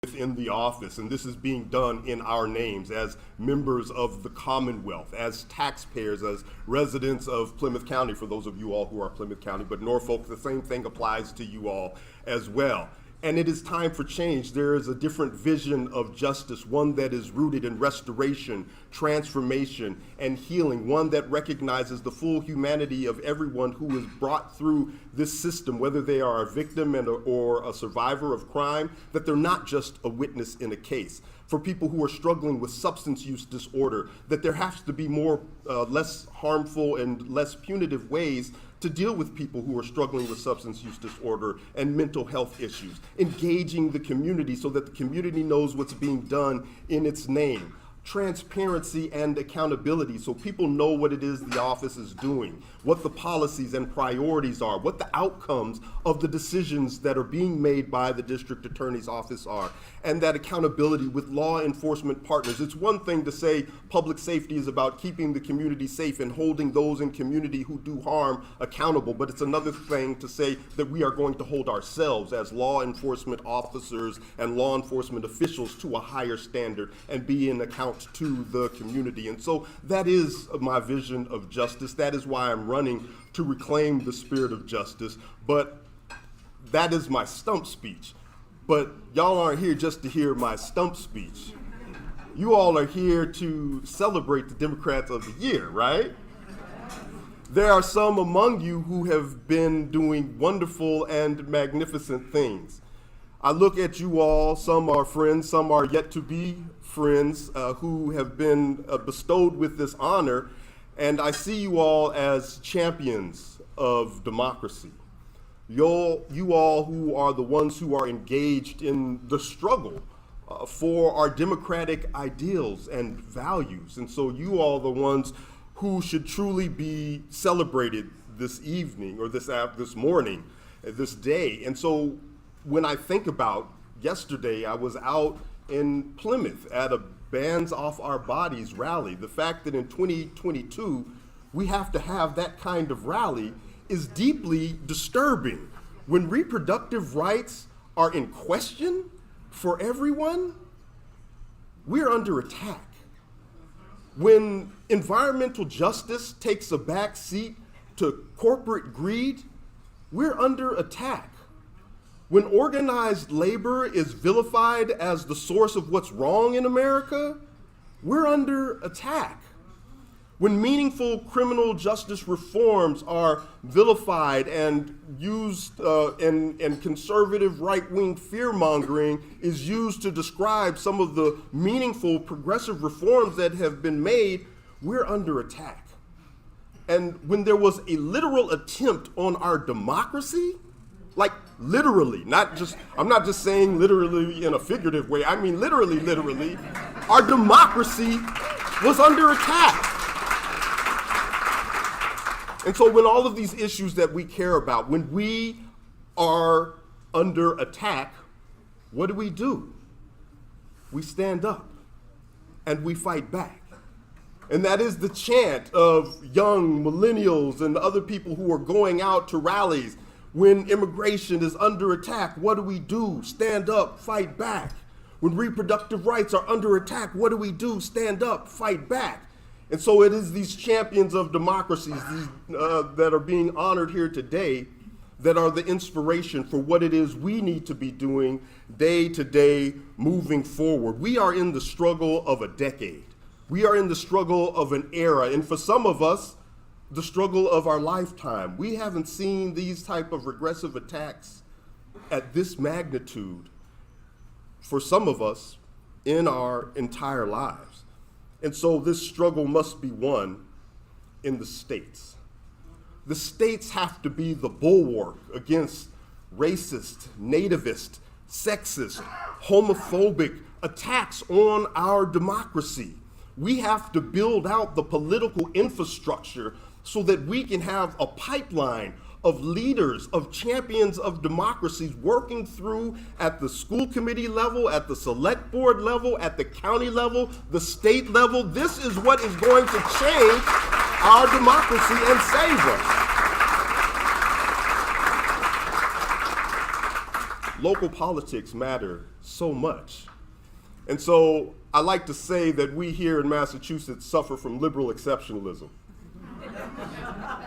within the office, and this is being done in our names as members of the Commonwealth, as taxpayers, as residents of Plymouth County, for those of you all who are Plymouth County, but Norfolk, the same thing applies to you all as well. And it is time for change. There is a different vision of justice, one that is rooted in restoration, transformation, and healing, one that recognizes the full humanity of everyone who is brought through this system, whether they are a victim or a survivor of crime, that they're not just a witness in a case. For people who are struggling with substance use disorder, that there has to be less harmful and less punitive ways to deal with people who are struggling with substance use disorder and mental health issues, engaging the community so that the community knows what's being done in its name, transparency and accountability so people know what it is the office is doing, what the policies and priorities are, what the outcomes of the decisions that are being made by the district attorney's office are, and that accountability with law enforcement partners. It's one thing to say public safety is about keeping the community safe and holding those in community who do harm accountable, but it's another thing to say that we are going to hold ourselves as law enforcement officers and law enforcement officials to a higher standard and be in account to the community. And so that is my vision of justice. That is why I'm running to reclaim the spirit of justice. But that is my stump speech. But y'all aren't here just to hear my stump speech. You all are here to celebrate the Democrats of the Year, right? There are some among you who have been doing wonderful and magnificent things. I look at you all, some are friends, some are yet to be friends who have been bestowed with this honor, and I see you all as champions of democracy. You all who are the ones who are engaged in the struggle for our democratic ideals and values. And so you all are the ones who should truly be celebrated this evening or this morning, this day. And so when I think about yesterday, I was out in Plymouth at a Bands Off Our Bodies rally. The fact that in 2022 we have to have that kind of rally is deeply disturbing. When reproductive rights are in question for everyone, we're under attack. When environmental justice takes a back seat to corporate greed, we're under attack. When organized labor is vilified as the source of what's wrong in America, we're under attack. When meaningful criminal justice reforms are vilified and used, and conservative right-wing fear-mongering is used to describe some of the meaningful progressive reforms that have been made, we're under attack. And when there was a literal attempt on our democracy, like literally, I'm not just saying literally in a figurative way, I mean literally, our democracy was under attack. And so when all of these issues that we care about, when we are under attack, what do? We stand up and we fight back. And that is the chant of young millennials and other people who are going out to rallies. When immigration is under attack, what do? Stand up, fight back. When reproductive rights are under attack, what do? Stand up, fight back. And so it is these champions of democracies that are being honored here today that are the inspiration for what it is we need to be doing day to day moving forward. We are in the struggle of a decade. We are in the struggle of an era. And for some of us, the struggle of our lifetime. We haven't seen these type of regressive attacks at this magnitude for some of us in our entire lives. And so this struggle must be won in the states. The states have to be the bulwark against racist, nativist, sexist, homophobic attacks on our democracy. We have to build out the political infrastructure so that we can have a pipeline of leaders, of champions of democracies working through at the school committee level, at the select board level, at the county level, the state level. This is what is going to change our democracy and save us. local politics matter so much. And so I like to say that we here in Massachusetts suffer from liberal exceptionalism.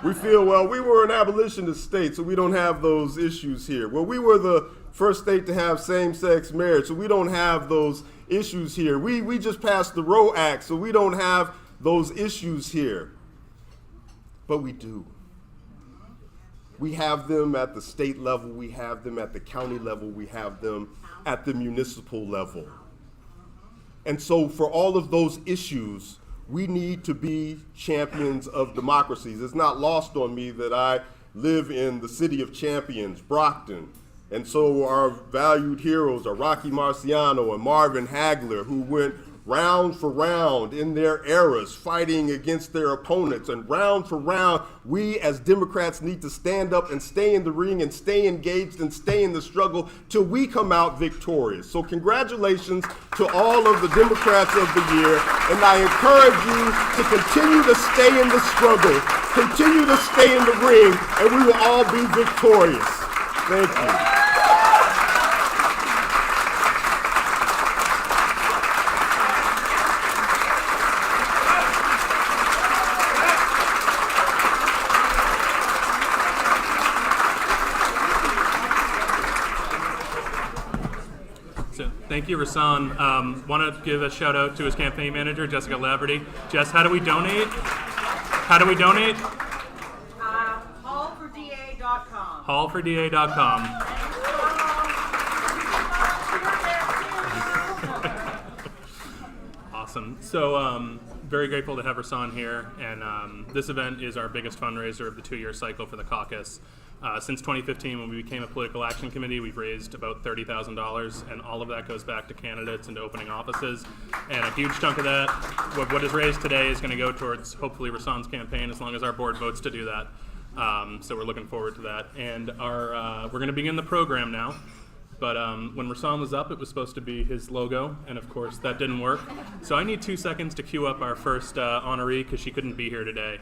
We feel, well, we were an abolitionist state, so we don't have those issues here. Well, we were the first state to have same-sex marriage, so we don't have those issues here. We just passed the Roe Act, so we don't have those issues here. But we do. We have them at the state level, we have them at the county level, we have them at the municipal level. And so for all of those issues, we need to be champions of democracies. It's not lost on me that I live in the city of champions, Brockton. And so our valued heroes are Rocky Marciano and Marvin Hagler, who went round for round in their eras fighting against their opponents. And round for round, we as Democrats need to stand up and stay in the ring and stay engaged and stay in the struggle till we come out victorious. So congratulations to all of the Democrats of the year. And I encourage you to continue to stay in the struggle, continue to stay in the ring, and we will all be victorious. Thank you. Thank you, Rasan. Want to give a shout out to his campaign manager, Jessica Laverty. Jess, how do we donate? How do we donate? Hallforda.com. Hallforda.com. Awesome. So very grateful to have Rasan here. And this event is our biggest fundraiser of the 2-year cycle for the caucus. Since 2015, when we became a political action committee, we've raised about $30,000, and all of that goes back to candidates and to opening offices. And a huge chunk of that, what is raised today, is going to go towards hopefully Rasan's campaign, as long as our board votes to do that. So we're looking forward to that. And we're going to begin the program now. But when Rasan was up, it was supposed to be his logo, and of course that didn't work. So I need 2 seconds to queue up our first honoree, because she couldn't be here today.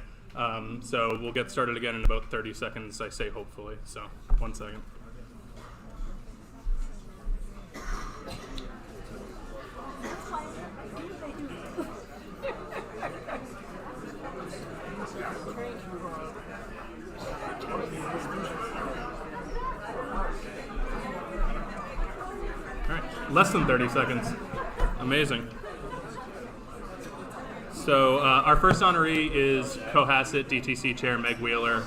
So we'll get started again in about 30 seconds, I say hopefully. So 1 second. All right, less than 30 seconds. Amazing. So our first honoree is Cohasset DTC Chair Meg Wheeler.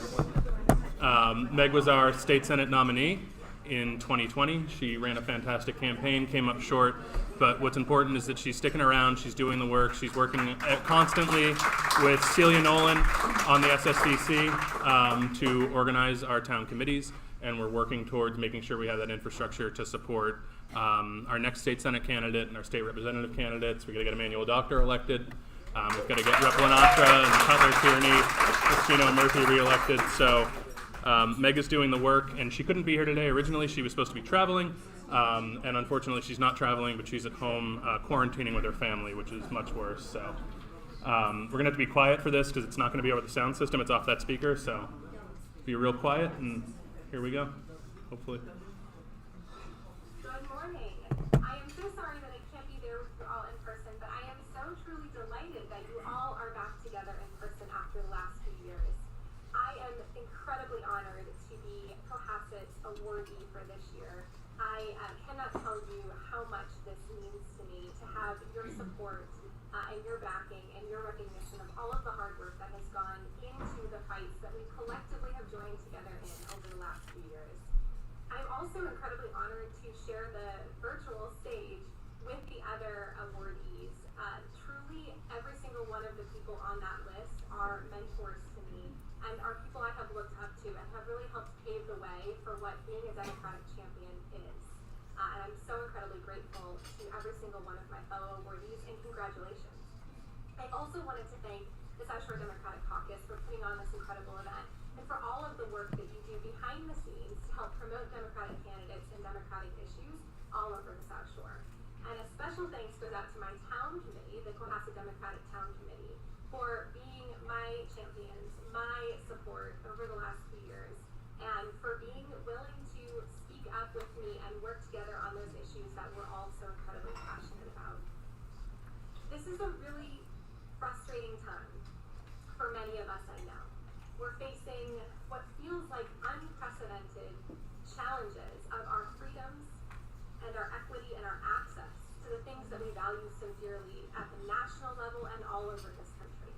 Meg was our state senate nominee in 2020. She ran a fantastic campaign, came up short, but what's important is that she's sticking around, she's doing the work, she's working constantly with Celia Nolan on the SSDC to organize our town committees, and we're working towards making sure we have that infrastructure to support our next state senate candidate and our state representative candidates. We got to get Emmanuel Doctor elected. We've got to get Rep. Lenatra and Cutler Tierney, Christina Murphy reelected. So Meg is doing the work, and she couldn't be here today. Originally, she was supposed to be traveling, and unfortunately, she's not traveling, but she's at home quarantining with her family, which is much worse. So we're going to have to be quiet for this because it's not going to be over the sound system. It's off that speaker, so be real quiet, and here we go, hopefully. Good morning. I am so sorry that I can't be there with you all in person, but I am so truly delighted that you all are back together in person after the last few years. I am incredibly honored to be Cohasset's awardee for this year. I cannot tell you how much this means to me to have your support and your backing and your recognition of all of the hard work that has gone into the fights that we collectively have joined together in over the last few years. I'm also incredibly honored to share the virtual stage with the other awardees. Truly, every single one of the people on that list are mentors to me and are people I have looked up to and have really helped pave the way for what being a Democratic champion is. And I'm so incredibly grateful to every single one of my fellow awardees, and congratulations. I also wanted to thank the South Shore Democratic Caucus for putting on this incredible event and for all of the work that you do behind the scenes to help promote Democratic candidates and Democratic issues all over the South Shore. And a special thanks goes out to my town committee, the Cohasset Democratic Town Committee, for being my champions, my support over the last few years, and for being willing to speak up with me and work this is a really frustrating time for many of us, I know. We're facing what feels like unprecedented challenges of our freedoms and our equity and our access to the things that we value so dearly at the national level and all over this country.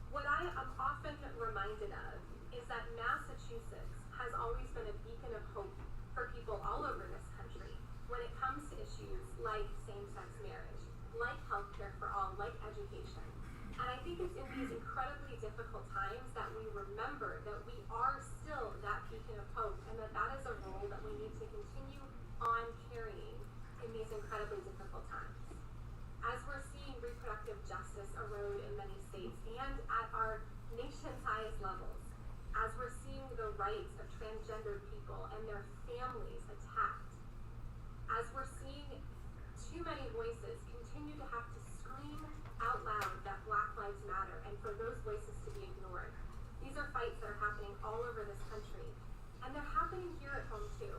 What I am often reminded of is that Massachusetts has always been a beacon of hope for people all over this country when it comes to issues like same-sex marriage, like healthcare for all, like education. And I think it's in these incredibly difficult times that we remember that we are still that beacon of hope, and that that is a role that we need to continue on carrying in these incredibly difficult times. As we're seeing reproductive justice erode in many states and at our nation's highest levels, as we're seeing the rights of transgender people and their families attacked, as we're seeing too many voices continue to have to scream out loud that Black Lives Matter and for those voices to be ignored. These are fights that are happening all over this country, and they're happening here at home too.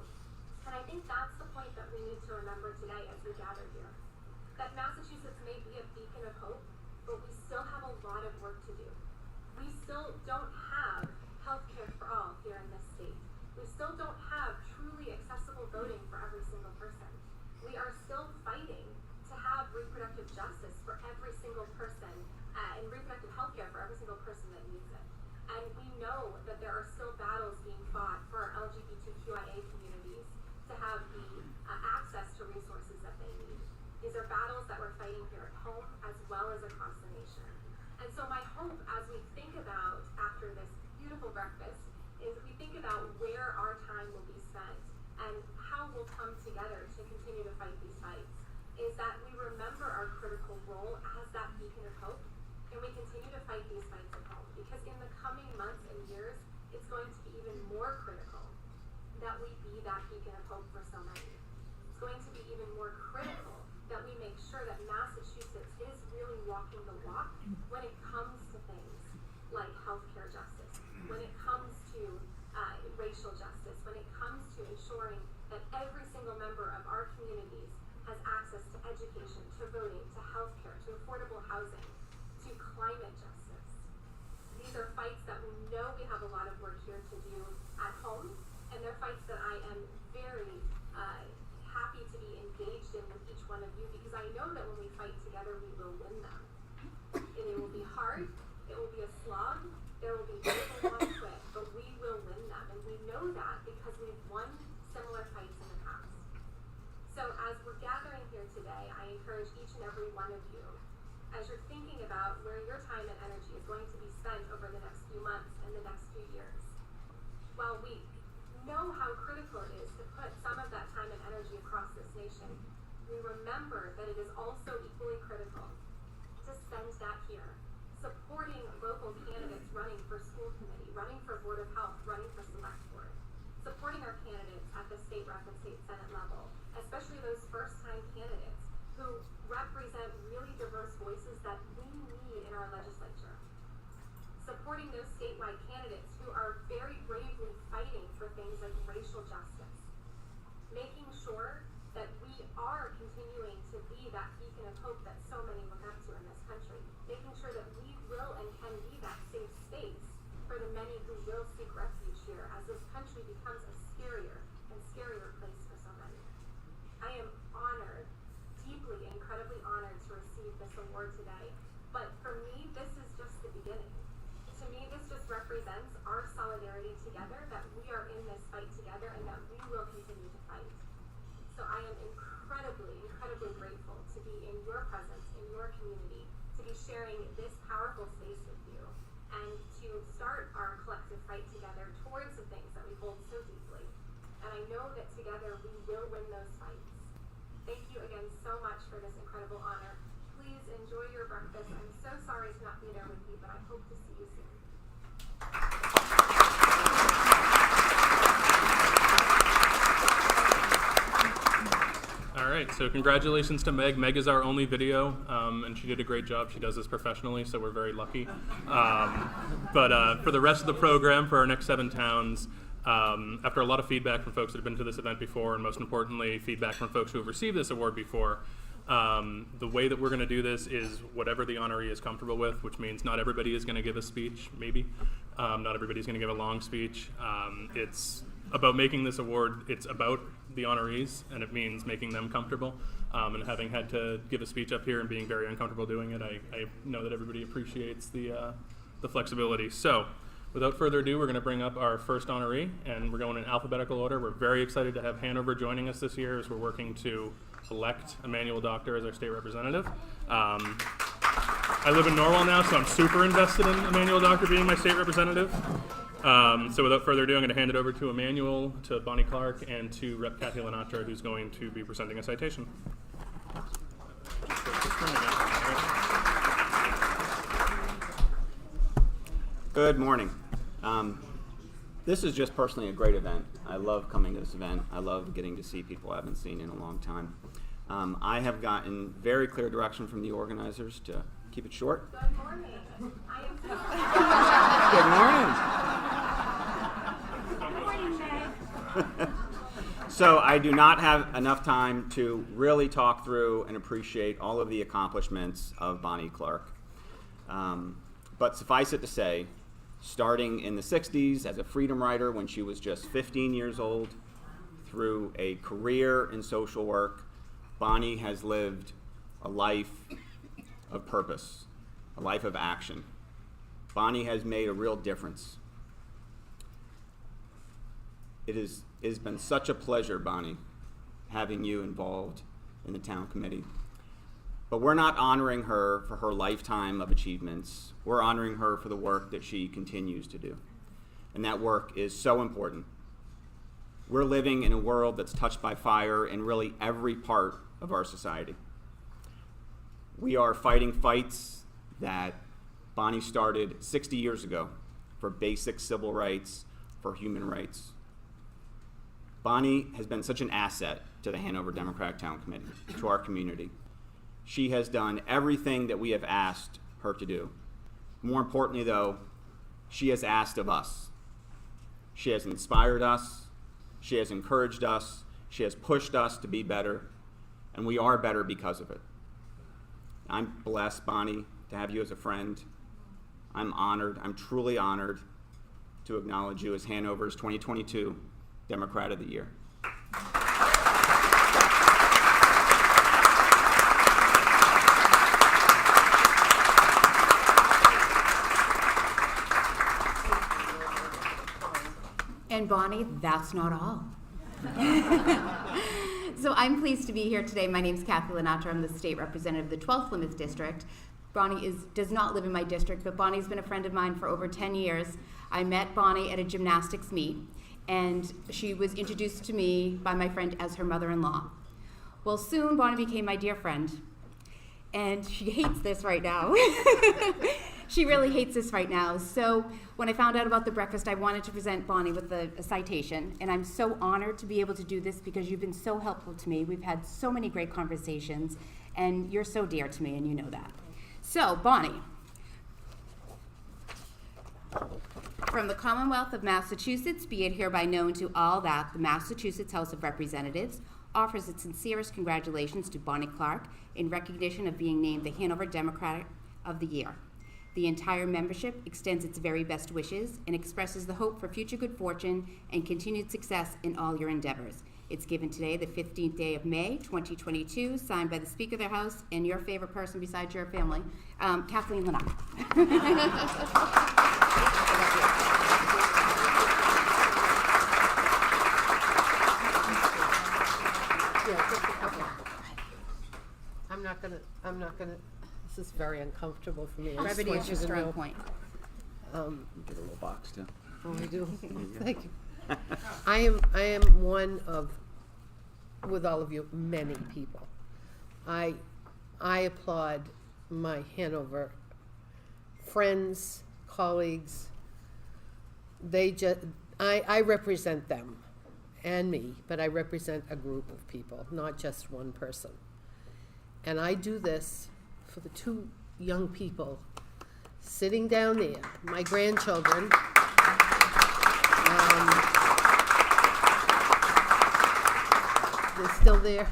And I think that's the point that we need to remember today as we gather here. That Massachusetts may be a beacon of hope, but we still have a lot of work to do. We still don't have healthcare for all here in this state. We still don't have truly accessible voting for every single person. We are still fighting to have reproductive justice for every single person and reproductive healthcare for every single person that needs it. And we know that there are still battles being fought for our LGBTQIA communities to have the access to resources that they need. These are battles that we're fighting here at home as well as across the nation. And so my hope as we think about, after this beautiful breakfast, is we think about where our time will be spent and how we'll come together to continue to fight these fights, is that we remember our critical role as that beacon of hope, and we continue to fight these fights at home. Because in the coming months and years, it's going to be even more critical that we be that beacon of hope for so many. It's going to be even more critical that we make sure that Massachusetts is really walking the walk when it comes to things like healthcare justice, when it comes to racial justice, when it comes to ensuring that every single member of our communities has access to education, to voting, to healthcare, to affordable housing, to climate justice. These are fights that we know we have a lot of work here to do at home, and they're fights that I am very happy to be engaged in with each one of you, because I know that when we fight together, we will win them. And it will be hard, it will be a slog, there will be people who want to quit, but we will win them. And we know that because we've won similar fights in the past. So as we're gathering here today, I encourage each and every one of you, as you're thinking about where your time and energy is going to be spent over the next few months and the next few years, while we know how critical it is to put some of that time and energy across this nation, we remember that it is also equally critical to spend that here, supporting local candidates running for school committee, running for Board of Health, running for Select Board, supporting our candidates at the state rep and state senate level, especially those first-time candidates who represent really diverse voices that we need in our legislature. Supporting those statewide candidates who are very bravely fighting for things like racial justice. Making sure that we are continuing to be that beacon of hope that so many look up to in this country. Making sure that we will and can be that safe space for the many who will seek refuge here as this country becomes a scarier and scarier place for so many. I am honored, deeply, incredibly honored to receive this award today. But for me, this is just the beginning. To me, this just represents our solidarity together, that we are in this fight together and that we will continue to fight. So I am incredibly, incredibly grateful to be in your presence, in your community, to be sharing this powerful space with you, and to start our collective fight together towards the things that we hold so deeply. And I know that together we will win those fights. Thank you again so much for this incredible honor. Please enjoy your breakfast. I'm so sorry to not be there with you, but I hope to see you soon. All right, so congratulations to Meg. Meg is our only video, and she did a great job. She does this professionally, so we're very lucky. But for the rest of the program, for our next 7 towns, after a lot of feedback from folks that have been to this event before, and most importantly, feedback from folks who have received this award before, The way that we're going to do this is whatever the honoree is comfortable with, which means not everybody is going to give a speech, maybe. Not everybody's going to give a long speech. It's about making this award, it's about the honorees, and it means making them comfortable. And having had to give a speech up here and being very uncomfortable doing it, I know that everybody appreciates the flexibility. So, without further ado, we're going to bring up our first honoree, and we're going in alphabetical order. We're very excited to have Hanover joining us this year as we're working to elect Emmanuel Doctor as our state representative. I live in Norwell now, so I'm super invested in Emmanuel Doctor being my state representative. So without further ado, I'm going to hand it over to Emmanuel, to Bonnie Clark, and to Rep. Kathy Lenatra, who's going to be presenting a citation. Good morning. This is just personally a great event. I love coming to this event. I love getting to see people I haven't seen in a long time. I have gotten very clear direction from the organizers to keep it short. Good morning. I am so Good morning. Good morning, Meg. So I do not have enough time to really talk through and appreciate all of the accomplishments of Bonnie Clark. But suffice it to say, starting in the 60s as a freedom rider when she was just 15 years old, through a career in social work, Bonnie has lived a life of purpose, a life of action. Bonnie has made a real difference. It has been such a pleasure, Bonnie, having you involved in the town committee. But we're not honoring her for her lifetime of achievements. We're honoring her for the work that she continues to do. And that work is so important. We're living in a world that's touched by fire in really every part of our society. We are fighting fights that Bonnie started 60 years ago for basic civil rights, for human rights. Bonnie has been such an asset to the Hanover Democratic Town Committee, to our community. She has done everything that we have asked her to do. More importantly, though, she has asked of us. She has inspired us. She has encouraged us. She has pushed us to be better, and we are better because of it. I'm blessed, Bonnie, to have you as a friend. I'm honored, I'm truly honored to acknowledge you as Hanover's 2022 Democrat of the Year. And Bonnie, that's not all. So I'm pleased to be here today. My name is Kathy Lenatra. I'm the state representative of the 12th Plymouth District. Bonnie does not live in my district, but Bonnie's been a friend of mine for over 10 years. I met Bonnie at a gymnastics meet, and she was introduced to me by my friend as her mother-in-law. Well, soon Bonnie became my dear friend, and she hates this right now. She really hates this right now. So when I found out about the breakfast, I wanted to present Bonnie with a citation, and I'm so honored to be able to do this because you've been so helpful to me. We've had so many great conversations, and you're so dear to me, and you know that. So, Bonnie, from the Commonwealth of Massachusetts, be it hereby known to all that the Massachusetts House of Representatives offers its sincerest congratulations to Bonnie Clark in recognition of being named the Hanover Democrat of the Year. The entire membership extends its very best wishes and expresses the hope for future good fortune and continued success in all your endeavors. It's given today, the 15th day of May, 2022, signed by the Speaker of the House and your favorite person besides your family, Kathleen Lenatra. I'm not gonna, this is very uncomfortable for me. Brevity is your strong point. Get a little box, too. Oh, I do. Thank you. I am one of, with all of you, many people. I applaud my Hanover friends, colleagues. I represent them and me, but I represent a group of people, not just one person. And I do this for the two young people sitting down there, my grandchildren. They're still there.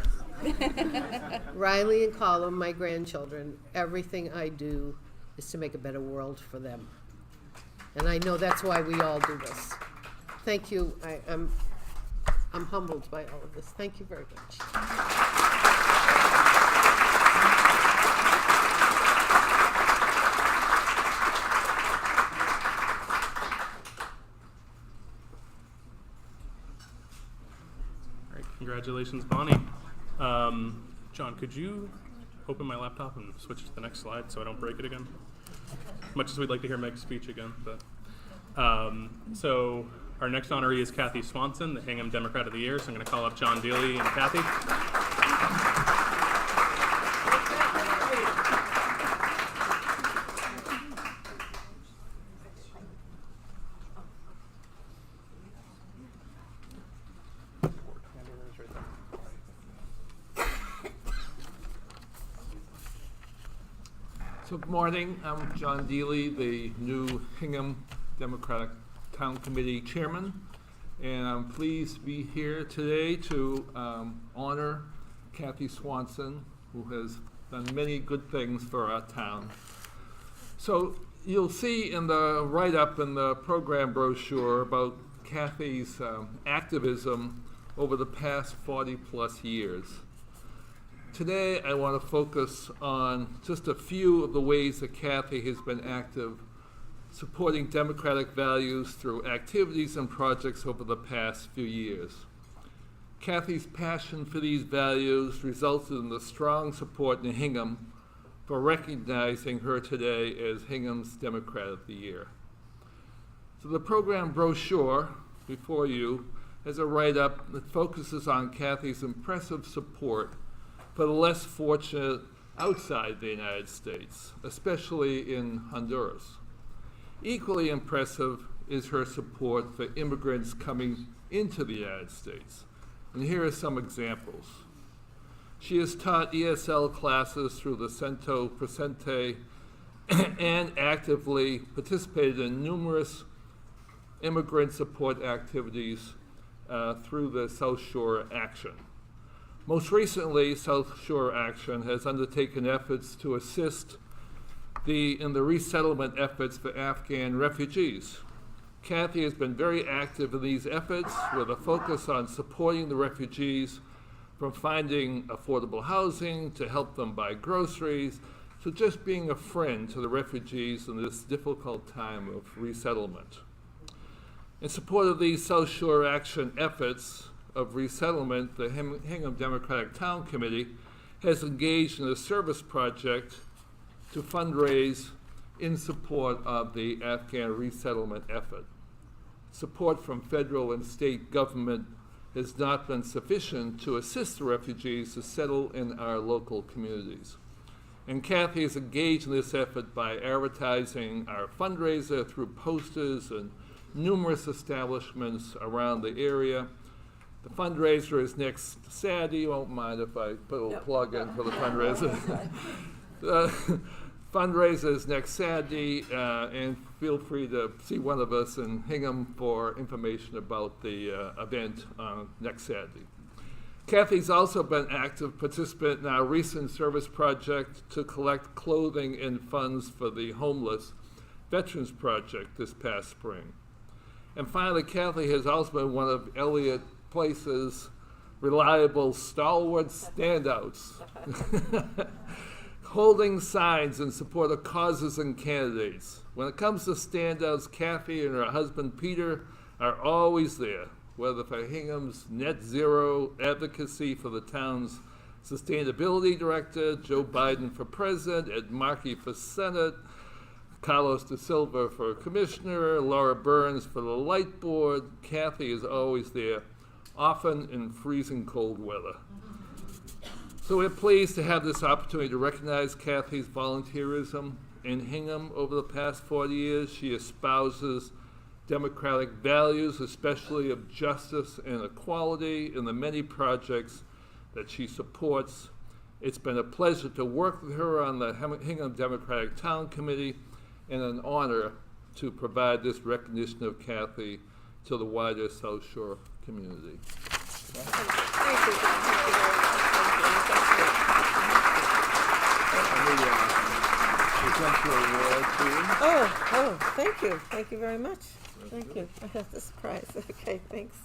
Riley and Colin, my grandchildren, everything I do is to make a better world for them. And I know that's why we all do this. Thank you. I'm humbled by all of this. Thank you very much. All right, congratulations, Bonnie. John, could you open my laptop and switch to the next slide so I don't break it again? Much as we'd like to hear Meg's speech again, but so our next honoree is Kathy Swanson, the Hingham Democrat of the Year. So I'm going to call up John Dealey and Kathy. So good morning, I'm John Dealey, the new Hingham Democratic Town Committee Chairman, and I'm pleased to be here today to honor Kathy Swanson, who has done many good things for our town. So you'll see in the write-up in the program brochure about Kathy's activism over the past 40-plus years. Today, I want to focus on just a few of the ways that Kathy has been active supporting democratic values through activities and projects over the past few years. Kathy's passion for these values resulted in the strong support in Hingham for recognizing her today as Hingham's Democrat of the Year. So the program brochure before you has a write-up that focuses on Kathy's impressive support for the less fortunate outside the United States, especially in Honduras. Equally impressive is her support for immigrants coming into the United States. And here are some examples. She has taught ESL classes through the Cento Presente and actively participated in numerous immigrant support activities through the South Shore Action. Most recently, South Shore Action has undertaken efforts to assist in the resettlement efforts for Afghan refugees. Kathy has been very active in these efforts with a focus on supporting the refugees from finding affordable housing to help them buy groceries, to just being a friend to the refugees in this difficult time of resettlement. In support of these South Shore Action efforts of resettlement, the Hingham Democratic Town Committee has engaged in a service project to fundraise in support of the Afghan resettlement effort. Support from federal and state government has not been sufficient to assist the refugees to settle in our local communities. And Kathy is engaged in this effort by advertising our fundraiser through posters and numerous establishments around the area. The fundraiser is next Saturday. You won't mind if I put a little plug in for the fundraiser. The fundraiser is next Saturday, and feel free to see one of us in Hingham for information about the event next Saturday. Kathy's also been an active participant in our recent service project to collect clothing and funds for the homeless Veterans Project this past spring. And finally, Kathy has also been one of Elliott Place's reliable, stalwart standouts, holding signs in support of causes and candidates. When it comes to standouts, Kathy and her husband Peter are always there, whether for Hingham's net zero advocacy for the town's sustainability director, Joe Biden for president, Ed Markey for Senate, Carlos De Silva for commissioner, Laura Burns for the light board. Kathy is always there, often in freezing cold weather. So we're pleased to have this opportunity to recognize Kathy's volunteerism in Hingham over the past 40 years. She espouses democratic values, especially of justice and equality, in the many projects that she supports. It's been a pleasure to work with her on the Hingham Democratic Town Committee, and an honor to provide this recognition of Kathy to the wider South Shore community. Thank you. Thank you. Thank you very much. Thank you. I have this prize. Okay, thanks.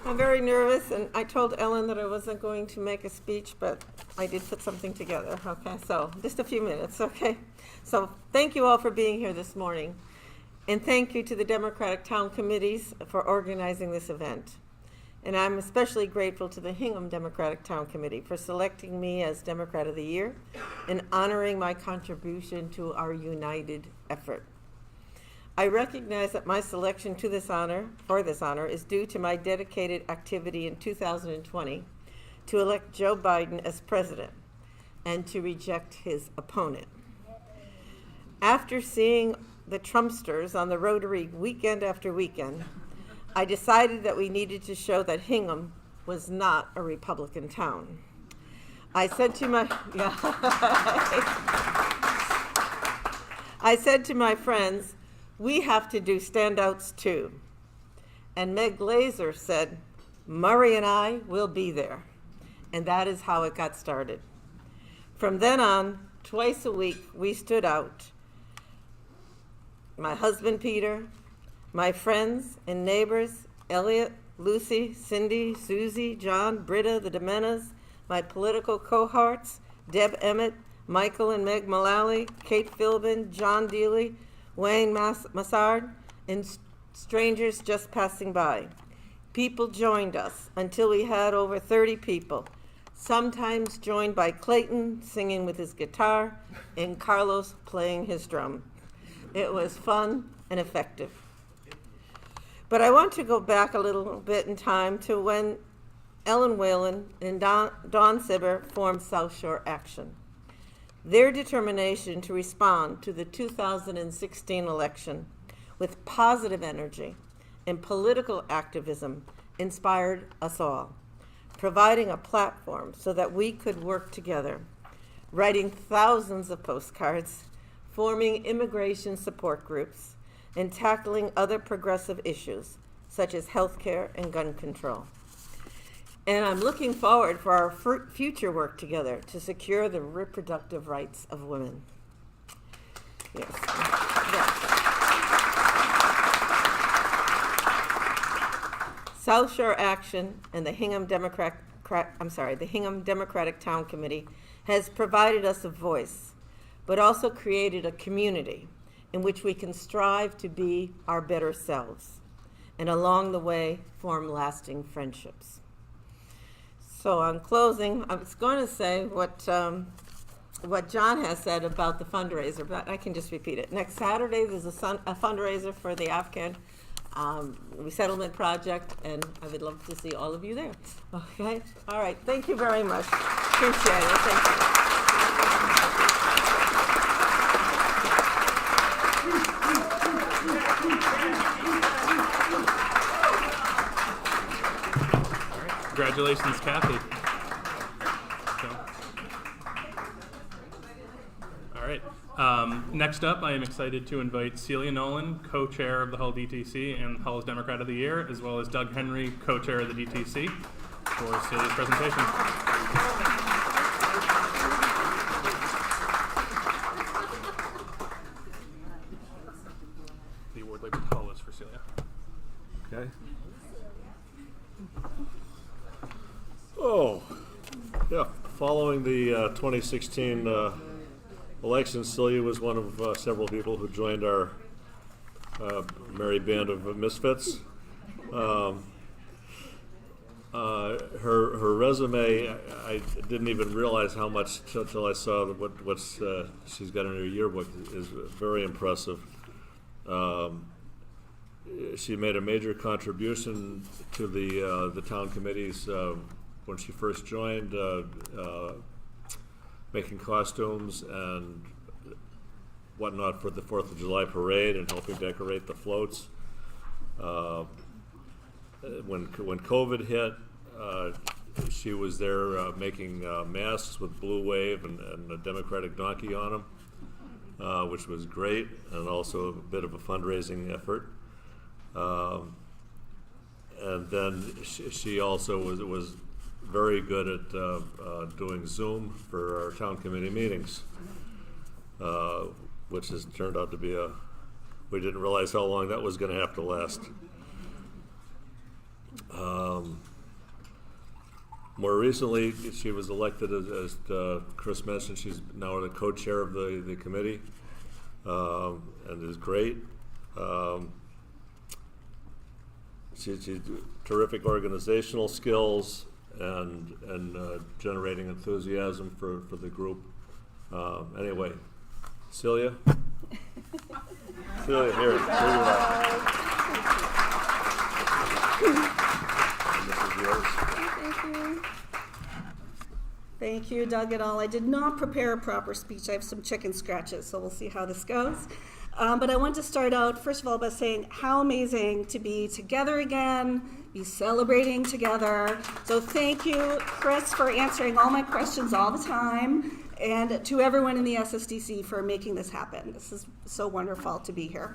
I'm very nervous, and I told Ellen that I wasn't going to make a speech, but I did put something together. Okay, so just a few minutes, okay? So thank you all for being here this morning, and thank you to the Democratic Town Committees for organizing this event. And I'm especially grateful to the Hingham Democratic Town Committee for selecting me as Democrat of the Year and honoring my contribution to our united effort. I recognize that my selection for this honor is due to my dedicated activity in 2020 to elect Joe Biden as president and to reject his opponent. After seeing the Trumpsters on the Rotary weekend after weekend, I decided that we needed to show that Hingham was not a Republican town. I said to my friends, we have to do standouts too. And Meg Glazer said, Murray and I will be there. And that is how it got started. From then on, twice a week, we stood out. My husband, Peter, my friends and neighbors, Elliot, Lucy, Cindy, Susie, John, Britta, the Demenas, my political cohorts, Deb Emmett, Michael and Meg Mullally, Kate Philbin, John Deely, Wayne Massard, and strangers just passing by. People joined us until we had over 30 people, sometimes joined by Clayton singing with his guitar and Carlos playing his drum. It was fun and effective. But I want to go back a little bit in time to when Ellen Whalen and Dawn Sibber formed South Shore Action. Their determination to respond to the 2016 election with positive energy and political activism inspired us all, providing a platform so that we could work together, writing thousands of postcards, forming immigration support groups, and tackling other progressive issues such as healthcare and gun control. And I'm looking forward for our future work together to secure the reproductive rights of women. Yes. South Shore Action and the Hingham Democratic Town Committee has provided us a voice, but also created a community in which we can strive to be our better selves, and along the way form lasting friendships. So on closing, I was going to say what John has said about the fundraiser, but I can just repeat it. Next Saturday, there's a fundraiser for the Afghan resettlement project, and I would love to see all of you there. Okay? All right. Thank you very much. Appreciate it. Thank you. Congratulations, Kathy. All right. Next up, I am excited to invite Celia Nolan, co-chair of the Hull DTC and Hull's Democrat of the Year, as well as Doug Henry, co-chair of the DTC, for Celia's presentation. The award labeled Hull is for Celia. Okay. Oh, yeah. Following the 2016 election, Celia was one of several people who joined our merry band of misfits. Her resume, I didn't even realize how much until I saw what she's got in her yearbook, is very impressive. She made a major contribution to the town committees when she first joined, making costumes and whatnot for the 4th of July parade and helping decorate the floats. When COVID hit, she was there making masks with Blue Wave and a Democratic donkey on them, which was great, and also a bit of a fundraising effort. And then she also was very good at doing Zoom for our town committee meetings. which has turned out to be we didn't realize how long that was going to have to last. More recently, she was elected, as Chris mentioned, she's now the co-chair of the committee, and is great. She's terrific organizational skills and generating enthusiasm for the group. Anyway, Celia? Celia, here you are. And this is yours. Thank you. Thank you, Doug, et al. I did not prepare a proper speech. I have some chicken scratches, so we'll see how this goes. But I want to start out, first of all, by saying how amazing to be together again, be celebrating together. So thank you, Chris, for answering all my questions all the time, and to everyone in the SSDC for making this happen. This is so wonderful to be here.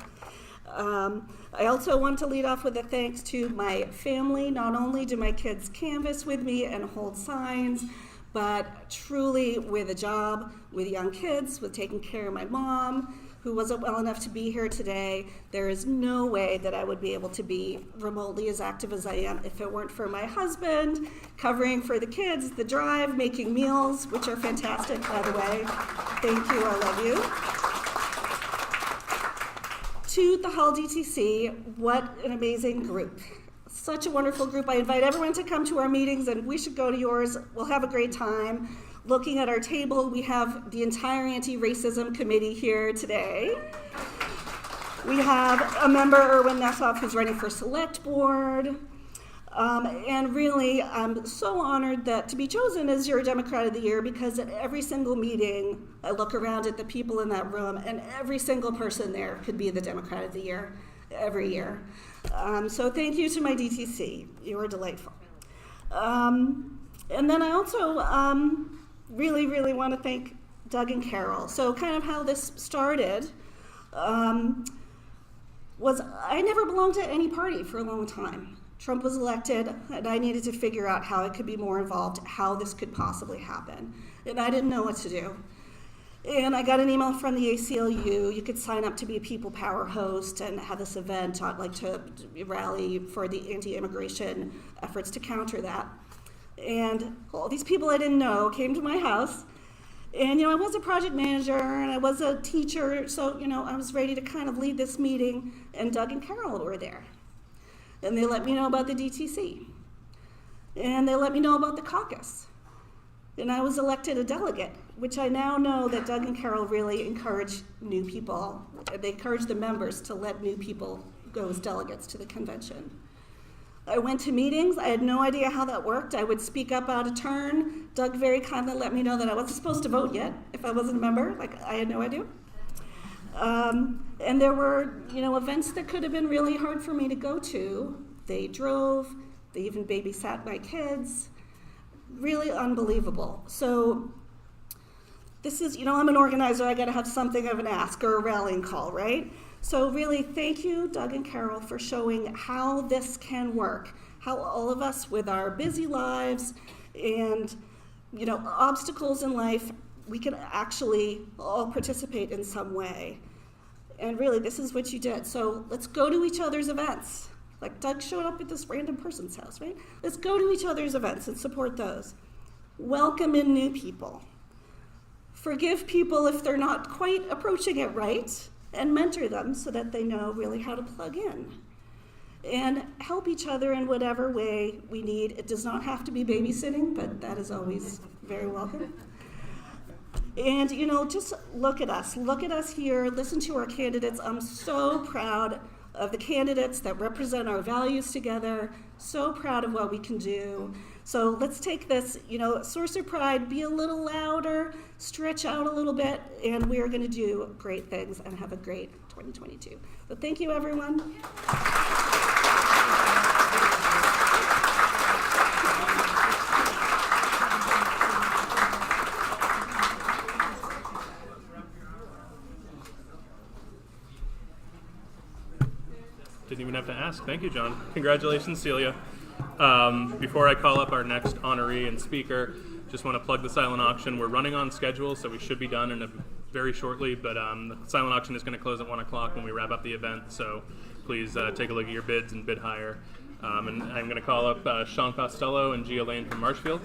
I also want to lead off with a thanks to my family. Not only do my kids canvass with me and hold signs, but truly with a job, with young kids, with taking care of my mom, who wasn't well enough to be here today. There is no way that I would be able to be remotely as active as I am if it weren't for my husband, covering for the kids, the drive, making meals, which are fantastic, by the way. Thank you, I love you. To the Hull DTC, what an amazing group. Such a wonderful group. I invite everyone to come to our meetings, and we should go to yours. We'll have a great time. Looking at our table, we have the entire anti-racism committee here today. We have a member, Erwin Nessoff, who's running for select board. And really, I'm so honored to be chosen as your Democrat of the Year, because at every single meeting, I look around at the people in that room, and every single person there could be the Democrat of the Year every year. So thank you to my DTC. You were delightful. And then I also really, really want to thank Doug and Carol. So kind of how this started was I never belonged to any party for a long time. Trump was elected, and I needed to figure out how I could be more involved, how this could possibly happen. And I didn't know what to do. And I got an email from the ACLU. You could sign up to be a People Power host and have this event, to rally for the anti-immigration efforts to counter that. And all these people I didn't know came to my house. And, I was a project manager and I was a teacher, so, I was ready to kind of lead this meeting, and Doug and Carol were there. And they let me know about the DTC. And they let me know about the caucus. And I was elected a delegate, which I now know that Doug and Carol really encourage new people. They encourage the members to let new people go as delegates to the convention. I went to meetings. I had no idea how that worked. I would speak up out of turn. Doug very kindly let me know that I wasn't supposed to vote yet if I wasn't a member. I had no idea. And there were, events that could have been really hard for me to go to. They drove. They even babysat my kids. Really unbelievable. So this is, I'm an organizer. I got to have something of an ask or a rallying call, right? So really, thank you, Doug and Carol, for showing how this can work, how all of us with our busy lives and, obstacles in life, we can actually all participate in some way. And really, this is what you did. So let's go to each other's events. Like Doug showed up at this random person's house, right? Let's go to each other's events and support those. Welcome in new people. Forgive people if they're not quite approaching it right, and mentor them so that they know really how to plug in. And help each other in whatever way we need. It does not have to be babysitting, but that is always very welcome. And, just look at us. Look at us here. Listen to our candidates. I'm so proud of the candidates that represent our values together. So proud of what we can do. So let's take this, source of pride, be a little louder, stretch out a little bit, and we are going to do great things and have a great 2022. So thank you, everyone. Didn't even have to ask. Thank you, John. Congratulations, Celia. Before I call up our next honoree and speaker, just want to plug the silent auction. We're running on schedule, so we should be done in very shortly, but the silent auction is going to close at 1 o'clock when we wrap up the event, so please take a look at your bids and bid higher. And I'm going to call up Sean Costello and Gia Lane from Marshfield.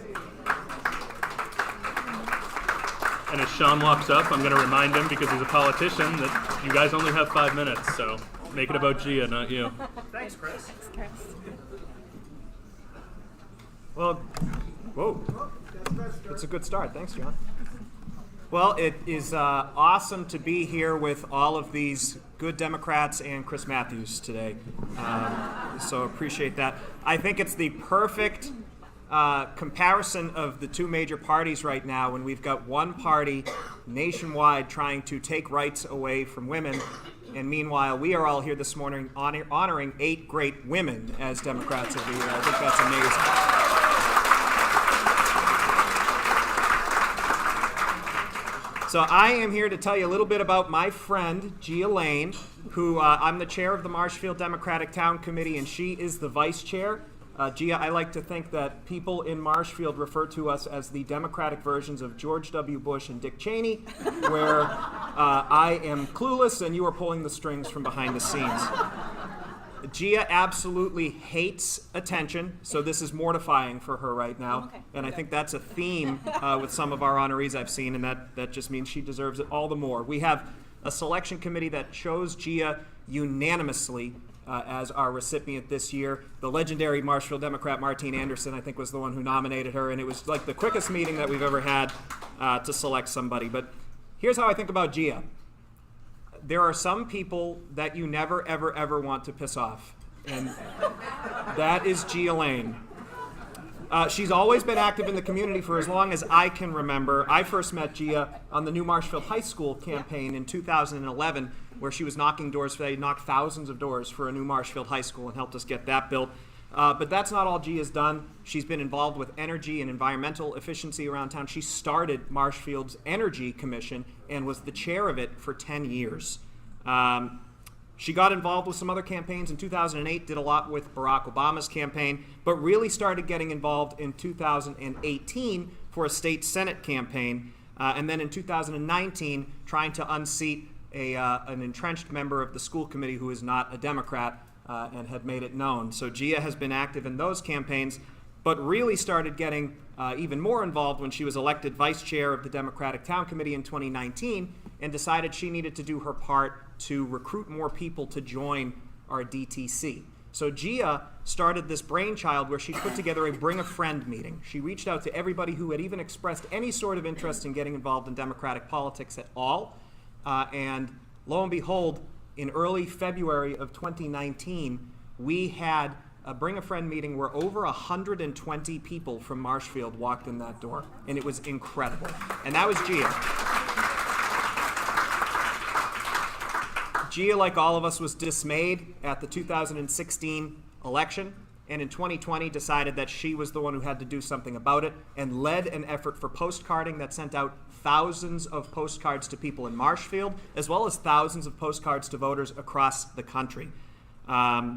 And as Sean walks up, I'm going to remind him, because he's a politician, that you guys only have 5 minutes, so make it about Gia, not you. Thanks, Chris. Thanks, Chris. Well, whoa. That's a good start. Thanks, John. Well, it is awesome to be here with all of these good Democrats and Chris Matthews today. So appreciate that. I think it's the perfect comparison of the two major parties right now, when we've got one party nationwide trying to take rights away from women, and meanwhile we are all here this morning honoring 8 great women as Democrats of the Year. I think that's amazing. So I am here to tell you a little bit about my friend, Gia Lane, who I'm the chair of the Marshfield Democratic Town Committee, and she is the vice chair. Gia, I like to think that people in Marshfield refer to us as the Democratic versions of George W. Bush and Dick Cheney, where I am clueless and you are pulling the strings from behind the scenes. Gia absolutely hates attention, so this is mortifying for her right now. Okay. And I think that's a theme with some of our honorees I've seen, and that just means she deserves it all the more. We have a selection committee that chose Gia unanimously as our recipient this year. The legendary Marshfield Democrat Martine Anderson, I think, was the one who nominated her, and it was like the quickest meeting that we've ever had to select somebody. But here's how I think about Gia. There are some people that you never, ever, ever want to piss off, and that is Gia Lane. She's always been active in the community for as long as I can remember. I first met Gia on the new Marshfield High School campaign in 2011, where she was knocking doors. They knocked thousands of doors for a new Marshfield High School and helped us get that built. But that's not all Gia's done. She's been involved with energy and environmental efficiency around town. She started Marshfield's Energy Commission and was the chair of it for 10 years. She got involved with some other campaigns in 2008, did a lot with Barack Obama's campaign, but really started getting involved in 2018 for a state Senate campaign, and then in 2019 trying to unseat an entrenched member of the school committee who is not a Democrat and had made it known. So Gia has been active in those campaigns, but really started getting even more involved when she was elected vice chair of the Democratic Town Committee in 2019 and decided she needed to do her part to recruit more people to join our DTC. So Gia started this brainchild where she put together a Bring a Friend meeting. She reached out to everybody who had even expressed any sort of interest in getting involved in Democratic politics at all. And lo and behold, in early February of 2019, we had a Bring a Friend meeting where over 120 people from Marshfield walked in that door. And it was incredible. And that was Gia. Gia, like all of us, was dismayed at the 2016 election, and in 2020 decided that she was the one who had to do something about it, and led an effort for postcarding that sent out thousands of postcards to people in Marshfield, as well as thousands of postcards to voters across the country. I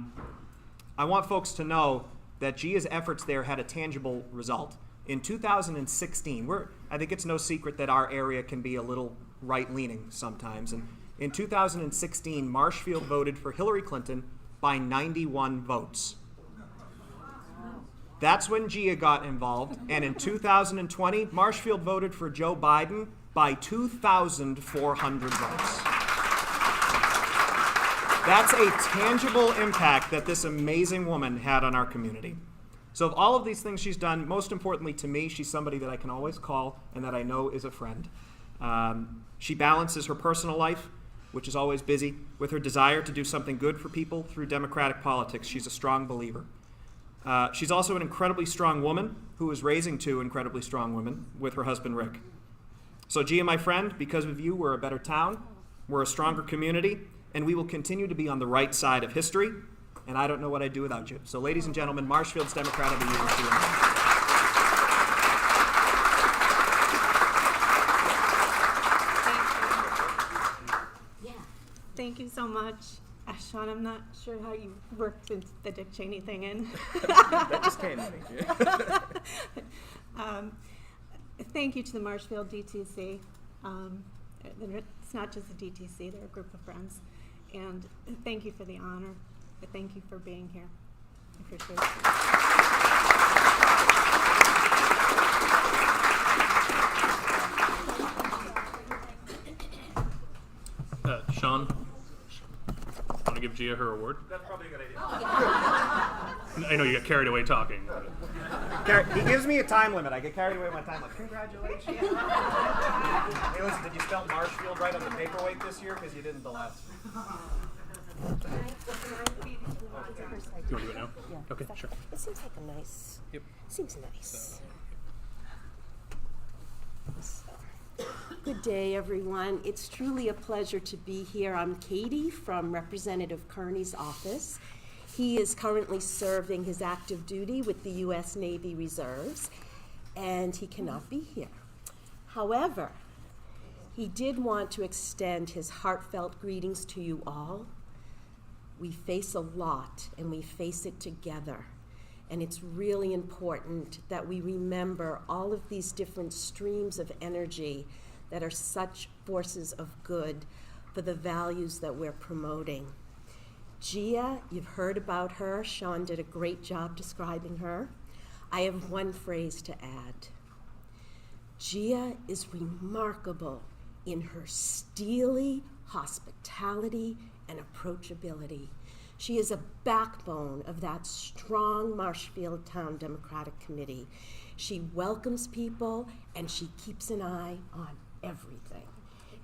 want folks to know that Gia's efforts there had a tangible result. In 2016, I think it's no secret that our area can be a little right-leaning sometimes, and in 2016, Marshfield voted for Hillary Clinton by 91 votes. That's when Gia got involved, and in 2020, Marshfield voted for Joe Biden by 2,400 votes. That's a tangible impact that this amazing woman had on our community. So of all of these things she's done, most importantly to me, she's somebody that I can always call and that I know is a friend. She balances her personal life, which is always busy, with her desire to do something good for people through democratic politics. She's a strong believer. She's also an incredibly strong woman who is raising 2 incredibly strong women with her husband, Rick. So Gia, my friend, because of you, we're a better town, we're a stronger community, and we will continue to be on the right side of history, and I don't know what I'd do without you. So ladies and gentlemen, Marshfield's Democrat of the Year, Gia. Thank you so much. Sean, I'm not sure how you worked the Dick Cheney thing in. That just came to me. Thank you to the Marshfield DTC. It's not just the DTC, they're a group of friends. And thank you for the honor. Thank you for being here. I appreciate it. Sean, want to give Gia her award? That's probably a good idea. I know you got carried away talking. He gives me a time limit. I get carried away with my time. Like, congratulations. Hey, listen, did you spell Marshfield right on the paperweight this year? Because you didn't the last. You want to do it now? Yeah. Okay, sure. It seems like a nice. Yep. Seems nice. Good day, everyone. It's truly a pleasure to be here. I'm Katie from Representative Kearney's office. He is currently serving his active duty with the U.S. Navy Reserves, and he cannot be here. However, he did want to extend his heartfelt greetings to you all. We face a lot, and we face it together. And it's really important that we remember all of these different streams of energy that are such forces of good for the values that we're promoting. Gia, you've heard about her. Sean did a great job describing her. I have one phrase to add. Gia is remarkable in her steely hospitality and approachability. She is a backbone of that strong Marshfield Town Democratic Committee. She welcomes people and she keeps an eye on everything.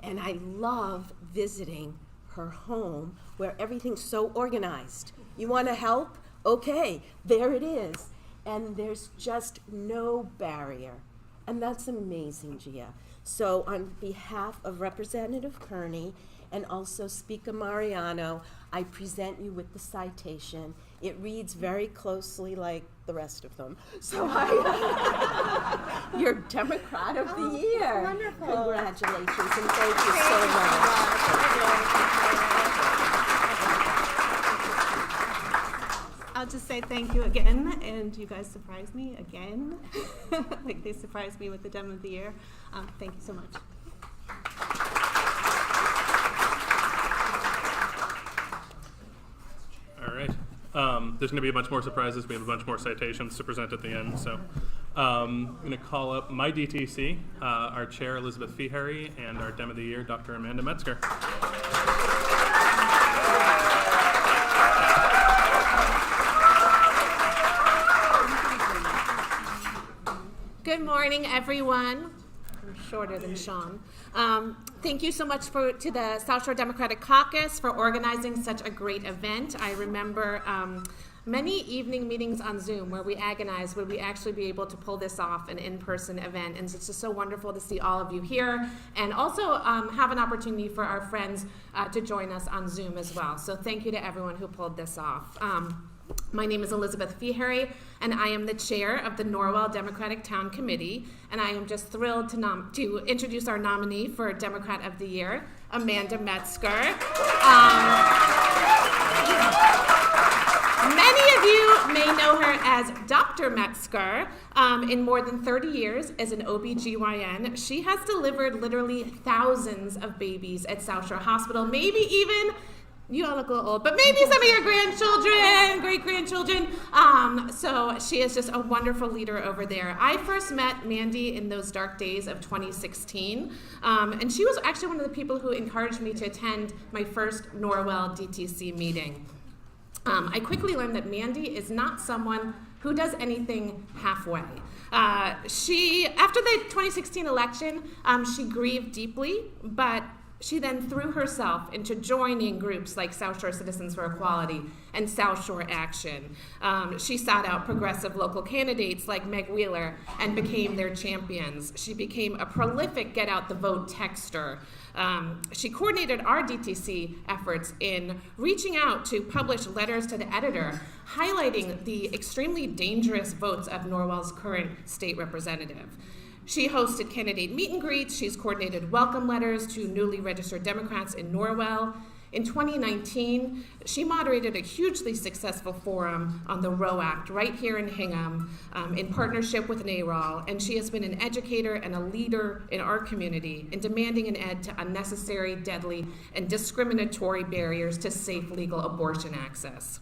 And I love visiting her home where everything's so organized. You want to help? Okay, there it is. And there's just no barrier. And that's amazing, Gia. So on behalf of Representative Kearney and also Speaker Mariano, I present you with the citation. It reads very closely like the rest of them. So you're Democrat of the Year. Wonderful. Congratulations, and thank you so much. I'll just say thank you again, and you guys surprised me again. Like they surprised me with the Dem of the Year. Thank you so much. All right. There's going to be a bunch more surprises. We have a bunch more citations to present at the end. So I'm going to call up my DTC, our chair, Elizabeth Feeharry, and our Dem of the Year, Dr. Amanda Metzger. Good morning, everyone. I'm shorter than Sean. Thank you so much to the South Shore Democratic Caucus for organizing such a great event. I remember many evening meetings on Zoom where we agonized, would we actually be able to pull this off, an in-person event? And it's just so wonderful to see all of you here, and also have an opportunity for our friends to join us on Zoom as well. So thank you to everyone who pulled this off. My name is Elizabeth Feeharry, and I am the chair of the Norwell Democratic Town Committee, and I am just thrilled to introduce our nominee for Democrat of the Year, Amanda Metzger. Many of you may know her as Dr. Metzger. In more than 30 years as an OBGYN, she has delivered literally thousands of babies at South Shore Hospital, maybe even you all look a little old, but maybe some of your grandchildren, great-grandchildren. So she is just a wonderful leader over there. I first met Mandy in those dark days of 2016, and she was actually one of the people who encouraged me to attend my first Norwell DTC meeting. I quickly learned that Mandy is not someone who does anything halfway. After the 2016 election, she grieved deeply, but she then threw herself into joining groups like South Shore Citizens for Equality and South Shore Action. She sought out progressive local candidates like Meg Wheeler and became their champions. She became a prolific get-out-the-vote texter. She coordinated our DTC efforts in reaching out to publish letters to the editor, highlighting the extremely dangerous votes of Norwell's current state representative. She hosted candidate meet and greets. She's coordinated welcome letters to newly registered Democrats in Norwell. In 2019, she moderated a hugely successful forum on the Roe Act right here in Hingham in partnership with NARAL, and she has been an educator and a leader in our community in demanding an end to unnecessary, deadly, and discriminatory barriers to safe legal abortion access.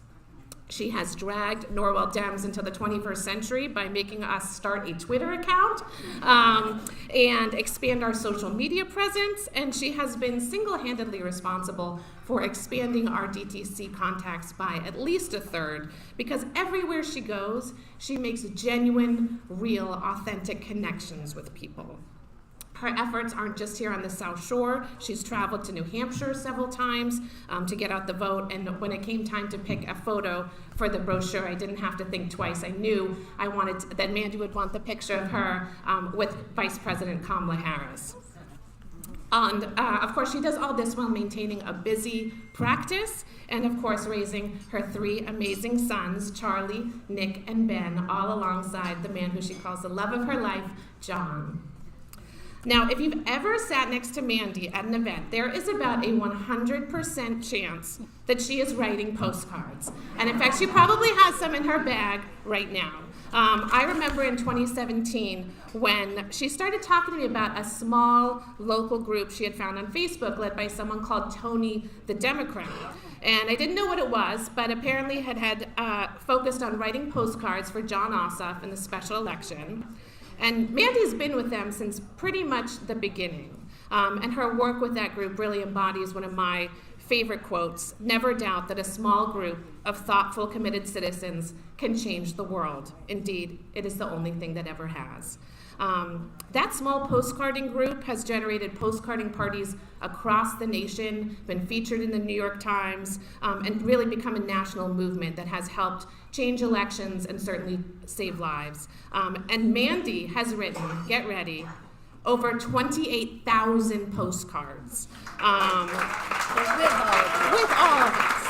She has dragged Norwell Dems into the 21st century by making us start a Twitter account and expand our social media presence, and she has been single-handedly responsible for expanding our DTC contacts by at least a third, because everywhere she goes, she makes genuine, real, authentic connections with people. Her efforts aren't just here on the South Shore. She's traveled to New Hampshire several times to get out the vote, and when it came time to pick a photo for the brochure, I didn't have to think twice. I knew that Mandy would want the picture of her with Vice President Kamala Harris. And of course, she does all this while maintaining a busy practice and, of course, raising her 3 amazing sons, Charlie, Nick, and Ben, all alongside the man who she calls the love of her life, John. Now, if you've ever sat next to Mandy at an event, there is about a 100% chance that she is writing postcards. And in fact, she probably has some in her bag right now. I remember in 2017 when she started talking to me about a small local group she had found on Facebook led by someone called Tony the Democrat. And I didn't know what it was, but apparently had focused on writing postcards for John Ossoff in the special election. And Mandy's been with them since pretty much the beginning. And her work with that group really embodies one of my favorite quotes: "Never doubt that a small group of thoughtful, committed citizens can change the world. Indeed, it is the only thing that ever has." That small postcarding group has generated postcarding parties across the nation, been featured in the New York Times, and really become a national movement that has helped change elections and certainly save lives. And Mandy has written, get ready, over 28,000 postcards. With all of us.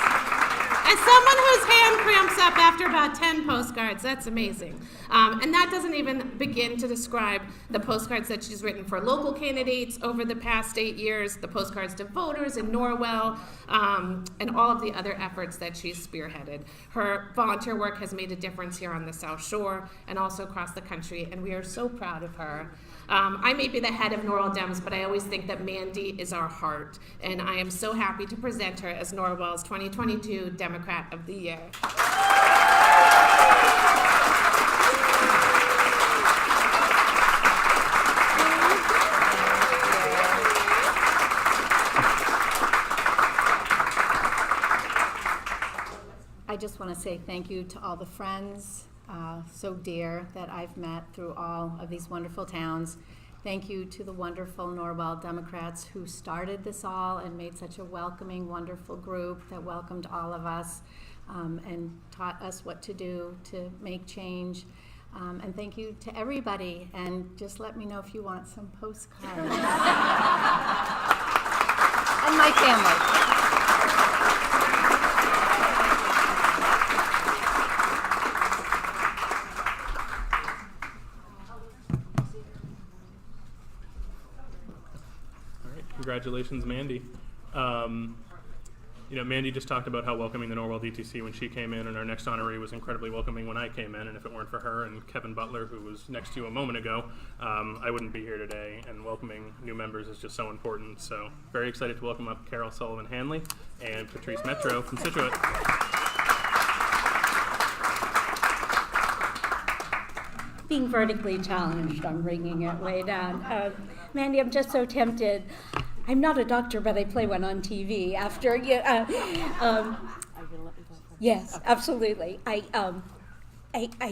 As someone whose hand cramps up after about 10 postcards, that's amazing. And that doesn't even begin to describe the postcards that she's written for local candidates over the past 8 years, the postcards to voters in Norwell, and all of the other efforts that she's spearheaded. Her volunteer work has made a difference here on the South Shore and also across the country, and we are so proud of her. I may be the head of Norwell Dems, but I always think that Mandy is our heart, and I am so happy to present her as Norwell's 2022 Democrat of the Year. I just want to say thank you to all the friends so dear that I've met through all of these wonderful towns. Thank you to the wonderful Norwell Democrats who started this all and made such a welcoming, wonderful group that welcomed all of us and taught us what to do to make change. And thank you to everybody, and just let me know if you want some postcards. And my family. Congratulations, Mandy. Mandy just talked about how welcoming the Norwell DTC when she came in, and our next honoree was incredibly welcoming when I came in, and if it weren't for her and Kevin Butler, who was next to you a moment ago, I wouldn't be here today, and welcoming new members is just so important. So very excited to welcome up Carol Sullivan-Hanley and Patrice Metro from Scituate. Being vertically challenged, I'm bringing it way down. Mandy, I'm just so tempted. I'm not a doctor, but I play one on TV after you. Yes, absolutely. I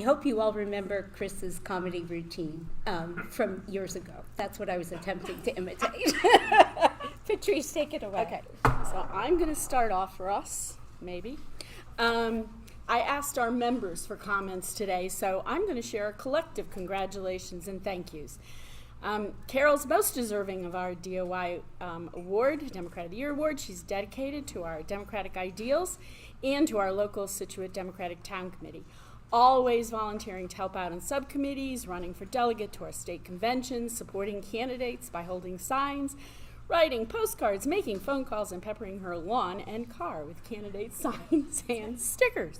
hope you all remember Chris's comedy routine from years ago. That's what I was attempting to imitate. Patrice, take it away. Okay, so I'm going to start off for us, maybe. I asked our members for comments today, so I'm going to share a collective congratulations and thank yous. Carol's most deserving of our DOI award, Democrat of the Year award. She's dedicated to our democratic ideals and to our local Scituate Democratic Town Committee. Always volunteering to help out in subcommittees, running for delegate to our state conventions, supporting candidates by holding signs, writing postcards, making phone calls, and peppering her lawn and car with candidate signs and stickers.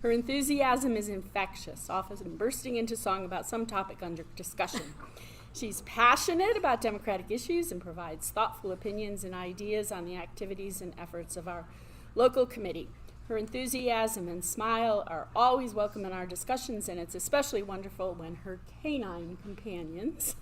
Her enthusiasm is infectious, often bursting into song about some topic under discussion. She's passionate about democratic issues and provides thoughtful opinions and ideas on the activities and efforts of our local committee. Her enthusiasm and smile are always welcome in our discussions, and it's especially wonderful when her canine companions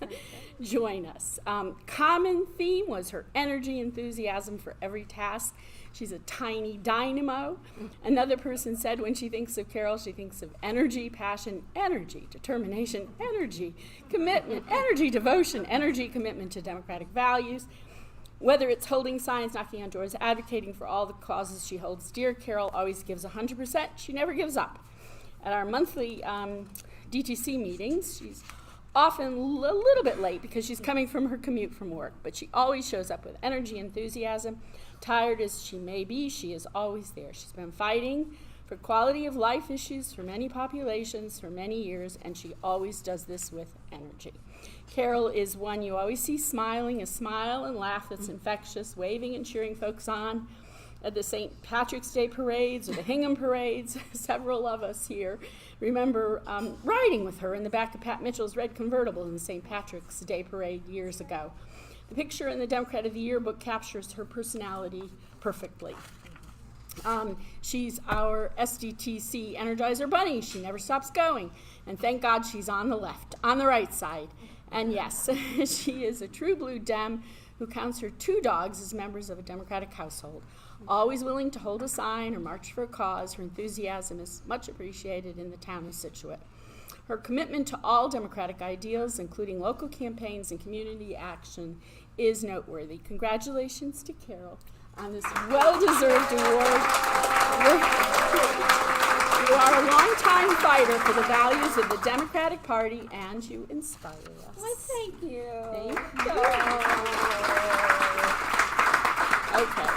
join us. Common theme was her energy, enthusiasm for every task. She's a tiny dynamo. Another person said when she thinks of Carol, she thinks of energy, passion, energy, determination, energy, commitment, energy, devotion, energy, commitment to democratic values. Whether it's holding signs, knocking on doors, advocating for all the causes she holds dear, Carol always gives 100%. She never gives up. At our monthly DTC meetings, she's often a little bit late because she's coming from her commute from work, but she always shows up with energy, enthusiasm. Tired as she may be, she is always there. She's been fighting for quality of life issues for many populations for many years, and she always does this with energy. Carol is one you always see smiling, a smile and laugh that's infectious, waving and cheering folks on at the St. Patrick's Day parades or the Hingham parades. Several of us here remember riding with her in the back of Pat Mitchell's red convertible in the St. Patrick's Day parade years ago. The picture in the Democrat of the Year book captures her personality perfectly. She's our SDTC Energizer Bunny. She never stops going. And thank God she's on the right side. And yes, she is a true blue Dem who counts her 2 dogs as members of a Democratic household. Always willing to hold a sign or march for a cause, her enthusiasm is much appreciated in the town of Scituate. Her commitment to all democratic ideals, including local campaigns and community action, is noteworthy. Congratulations to Carol on this well-deserved award. You are a longtime fighter for the values of the Democratic Party, and you inspire us. Well, thank you. Thank you. Okay,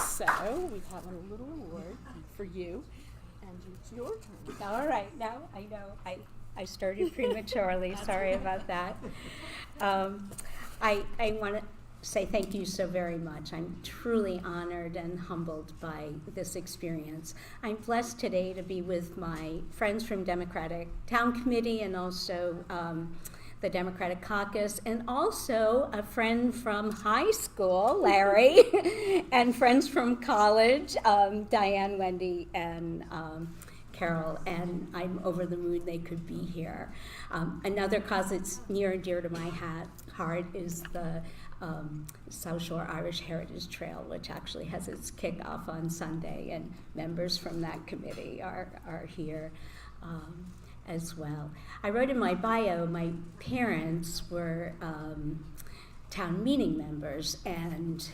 so we have a little award for you, and it's your turn. All right, now I know I started prematurely. Sorry about that. I want to say thank you so very much. I'm truly honored and humbled by this experience. I'm blessed today to be with my friends from Democratic Town Committee and also the Democratic Caucus, and also a friend from high school, Larry, and friends from college, Diane, Wendy, and Carol, and I'm over the moon they could be here. Another cause that's near and dear to my heart is the South Shore Irish Heritage Trail, which actually has its kickoff on Sunday, and members from that committee are here as well. I wrote in my bio, my parents were town meeting members, and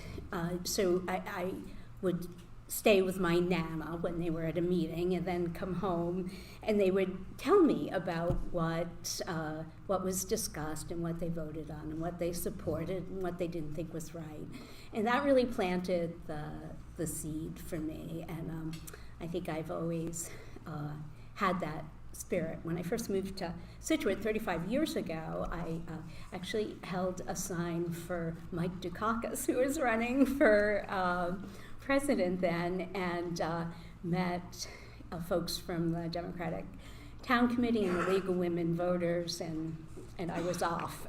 so I would stay with my Nana when they were at a meeting and then come home, and they would tell me about what was discussed and what they voted on and what they supported and what they didn't think was right. And that really planted the seed for me, and I think I've always had that spirit. When I first moved to Scituate 35 years ago, I actually held a sign for Mike Dukakis, who was running for president then, and met folks from the Democratic Town Committee and the League of Women Voters, and I was off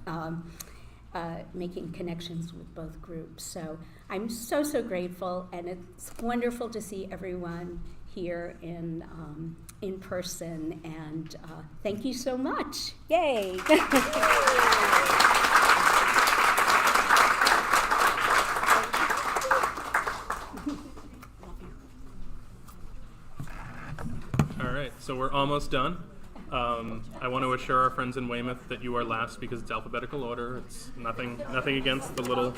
making connections with both groups. So I'm so grateful, and it's wonderful to see everyone here in person, and thank you so much. Yay! All right, so we're almost done. I want to assure our friends in Weymouth that you are last because it's alphabetical order. It's nothing against the little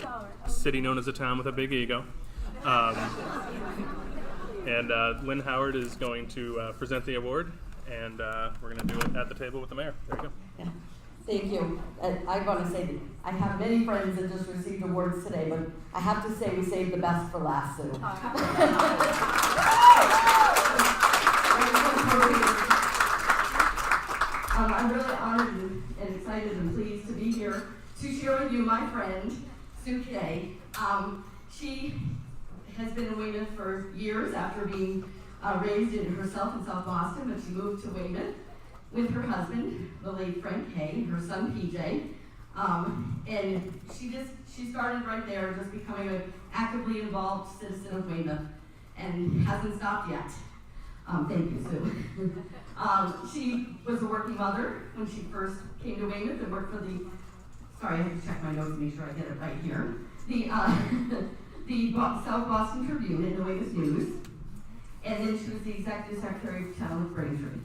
city known as a town with a big ego. And Lynn Howard is going to present the award, and we're going to do it at the table with the mayor. There you go. Thank you. I want to say that I have many friends that just received awards today, but I have to say we saved the best for last, Sue. I'm really honored and excited and pleased to be here to share with you my friend, Sue Kay. She has been in Weymouth for years after being raised herself in South Boston, but she moved to Weymouth with her husband, the late Frank Kay, her son PJ. And she started right there, just becoming an actively involved citizen of Weymouth, and hasn't stopped yet. Thank you, Sue. She was a working mother when she first came to Weymouth and worked for sorry, I have to check my notes to make sure I get it right here. The South Boston Tribune and the Weymouth News, and then she was the executive secretary of town of Braintree.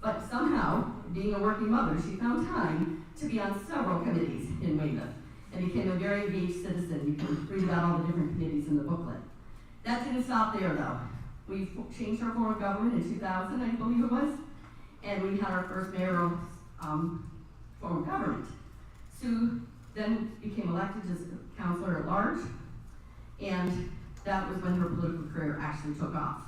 But somehow, being a working mother, she found time to be on several committees in Weymouth and became a very engaged citizen. You can read about all the different committees in the booklet. That didn't stop there, though. We changed our form of government in 2000, I believe it was, and we had our first mayoral form of government. Sue then became elected as councilor at large, and that was when her political career actually took off.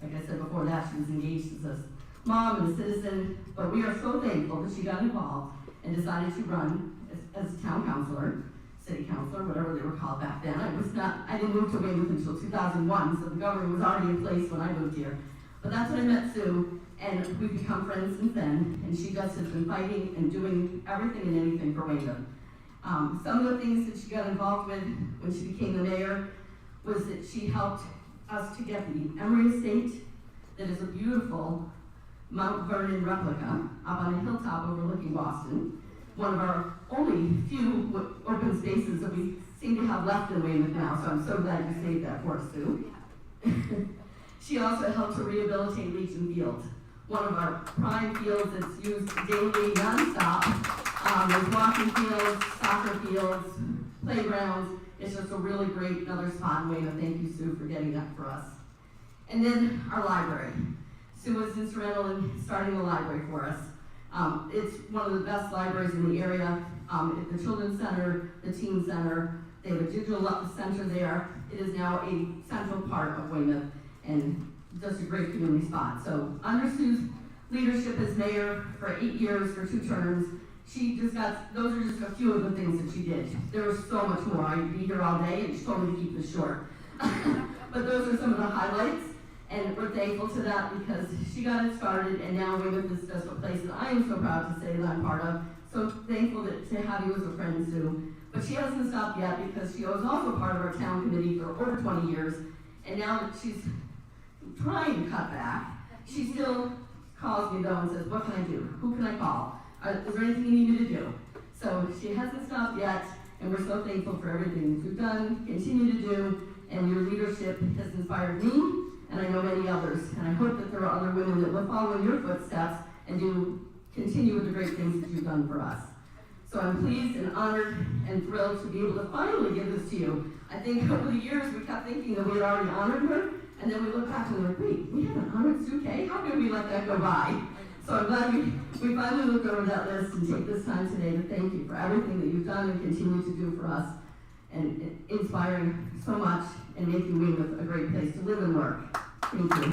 Like I said before that, she was engaged as a mom and a citizen, but we are so thankful that she got involved and decided to run as town councilor, city councilor, whatever they were called back then. I didn't move to Weymouth until 2001, so the government was already in place when I moved here. But that's when I met Sue, and we've become friends since then, and she just has been fighting and doing everything and anything for Weymouth. Some of the things that she got involved with when she became the mayor was that she helped us to get the Emery Estate, that is a beautiful Mount Vernon replica up on a hilltop overlooking Boston. One of our only few open spaces that we seem to have left in Weymouth now, so I'm so glad you saved that for us, Sue. She also helped to rehabilitate Legion Field, one of our prime fields that's used daily, nonstop. There's walking fields, soccer fields, playgrounds. It's just a really great another spot in Weymouth. Thank you, Sue, for getting that for us. And then our library. Sue was instrumental in starting the library for us. It's one of the best libraries in the area. At the Children's Center, the Teen Center, they have a digital center there. It is now a central part of Weymouth and just a great community spot. So under Sue's leadership as mayor for 8 years, for 2 terms, those are just a few of the things that she did. There was so much more. I'd be here all day, and she told me to keep this short. But those are some of the highlights, and we're thankful to that because she got it started, and now Weymouth is just a place that I am so proud to say that I'm part of. So thankful to have you as a friend, Sue. But she hasn't stopped yet because she was also part of our town committee for over 20 years, and now that she's trying to cut back, she still calls me though and says, what can I do? Who can I call? Is there anything you need me to do? So she hasn't stopped yet, and we're so thankful for everything that you've done, continue to do, and your leadership has inspired me, and I know many others. And I hope that there are other women that will follow in your footsteps and continue with the great things that you've done for us. So I'm pleased and honored and thrilled to be able to finally give this to you. I think over the years we kept thinking that we had already honored her, and then we look back and we're like, wait, we haven't honored Sue Kay? How did we let that go by? So I'm glad we finally looked over that list and take this time today to thank you for everything that you've done and continue to do for us, and inspiring so much and making Weymouth a great place to live and work. Thank you.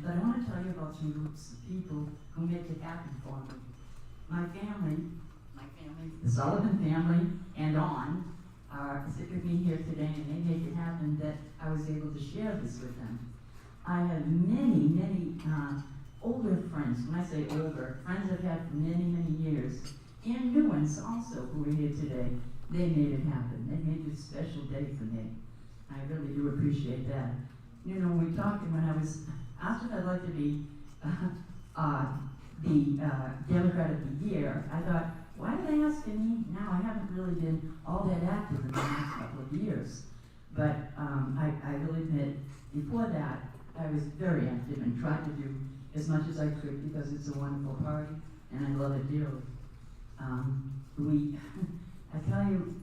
But I want to tell you about some groups of people who make it happen for me. My family, the Sullivan family, and on, sit with me here today, and they make it happen that I was able to share this with them. I have many, many older friends. When I say older, friends I've had for many, many years, and new ones also who are here today. They made it happen. They made this special day for me. I really do appreciate that. You know, we talked when I was asked if I'd like to be the Democrat of the Year. I thought, why are they asking me now? I haven't really been all that active in the last couple of years. But I really admit, before that, I was very active and tried to do as much as I could because it's a wonderful party and I love it dearly. I tell you,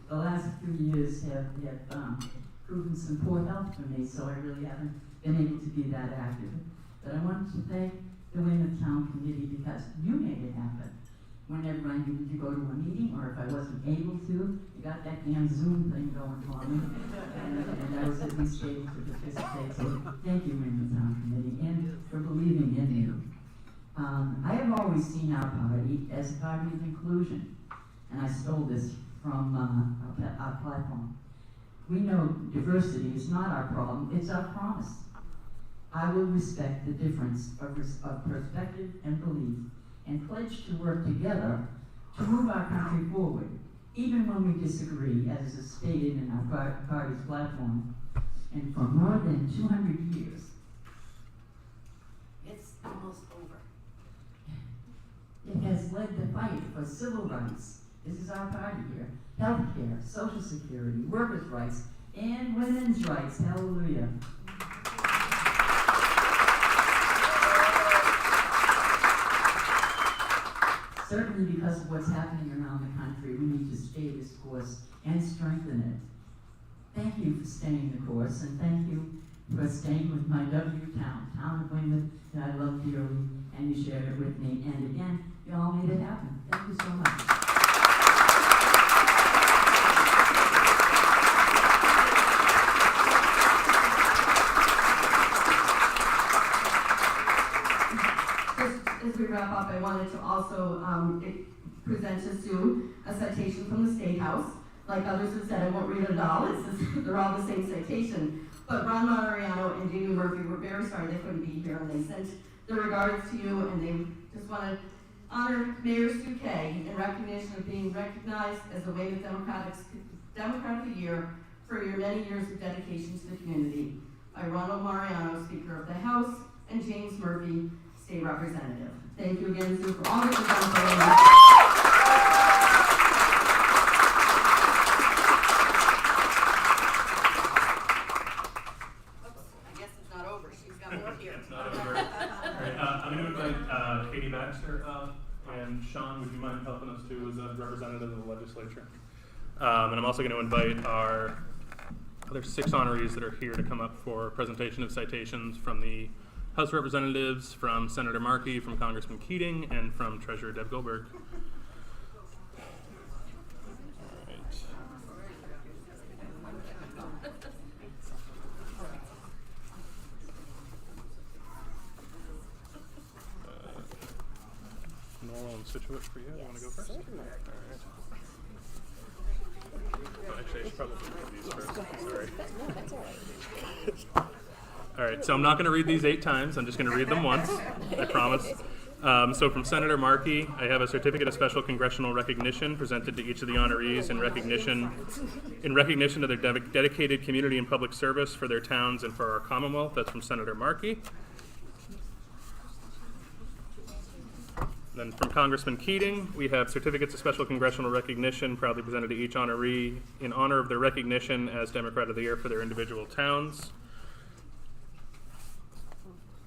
the last few years have proven some poor health for me, so I really haven't been able to be that active. But I wanted to thank the Weymouth Town Committee because you made it happen. Whenever I needed to go to a meeting, or if I wasn't able to, you got that damn Zoom thing going for me, and I was at least able to participate. So thank you, Weymouth Town Committee, and for believing in me. I have always seen our party as a party of inclusion, and I stole this from our platform. We know diversity is not our problem, it's our promise. I will respect the difference of perspective and belief, and pledge to work together to move our country forward, even when we disagree, as is stated in our party's platform. And for more than 200 years, it's almost over. It has led the fight for civil rights. This is our party here. Healthcare, Social Security, workers' rights, and women's rights. Hallelujah. Certainly because of what's happening around the country, we need to stay this course and strengthen it. Thank you for staying the course, and thank you for staying with my W town of Weymouth that I love dearly, and you shared it with me. And again, you all made it happen. Thank you so much. As we wrap up, I wanted to also present to Sue a citation from the State House. Like others have said, I won't read it all. They're all the same citation. But Ron Mariano and Jamie Murphy were very sorry they couldn't be here, and they sent their regards to you, and they just want to honor Mayor Sue Kay in recognition of being recognized as the Weymouth Democrat of the Year for your many years of dedication to the community. By Ronald Mariano, Speaker of the House, and James Murphy, State Representative. Thank you again, Sue, for all that you've done for Weymouth. I guess it's not over. She's got more here. It's not over. All right, I'm going to invite Katie Baxter up, and Sean, would you mind helping us too as a representative of the legislature? And I'm also going to invite our other 6 honorees that are here to come up for presentation of citations from the House of Representatives, from Senator Markey, from Congressman Keating, and from Treasurer Deb Goldberg. Norwell and Scituate for you. You want to go first? Certainly. All right. Oh, actually, I should probably read these first. Sorry. No, that's all right. All right, so I'm not going to read these 8 times. I'm just going to read them once, I promise. So from Senator Markey, I have a certificate of special congressional recognition presented to each of the honorees in recognition of their dedicated community and public service for their towns and for our Commonwealth. That's from Senator Markey. Then from Congressman Keating, we have certificates of special congressional recognition proudly presented to each honoree in honor of their recognition as Democrat of the Year for their individual towns.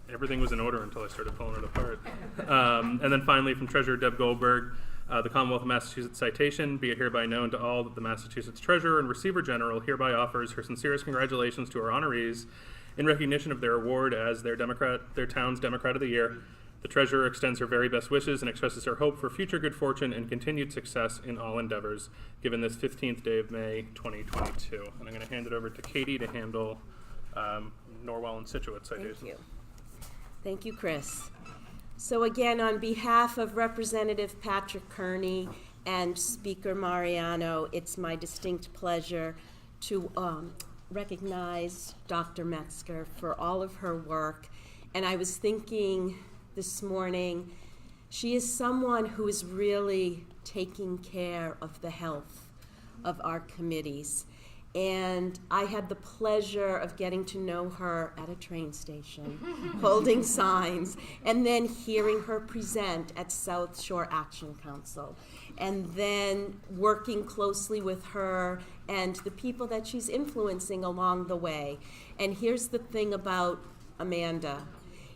Everything was in order until I started pulling it apart. And then finally, from Treasurer Deb Goldberg, the Commonwealth of Massachusetts citation, be it hereby known to all that the Massachusetts Treasurer and Receiver General hereby offers her sincerest congratulations to our honorees in recognition of their award as their town's Democrat of the Year. The Treasurer extends her very best wishes and expresses her hope for future good fortune and continued success in all endeavors, given this 15th day of May, 2022. And I'm going to hand it over to Katie to handle Norwell and Scituate citations. Thank you. Thank you, Chris. So again, on behalf of Representative Patrick Kearney and Speaker Mariano, it's my distinct pleasure to recognize Dr. Metzger for all of her work. And I was thinking this morning, she is someone who is really taking care of the health of our committees. And I had the pleasure of getting to know her at a train station, holding signs, and then hearing her present at South Shore Action Council, and then working closely with her and the people that she's influencing along the way. And here's the thing about Amanda.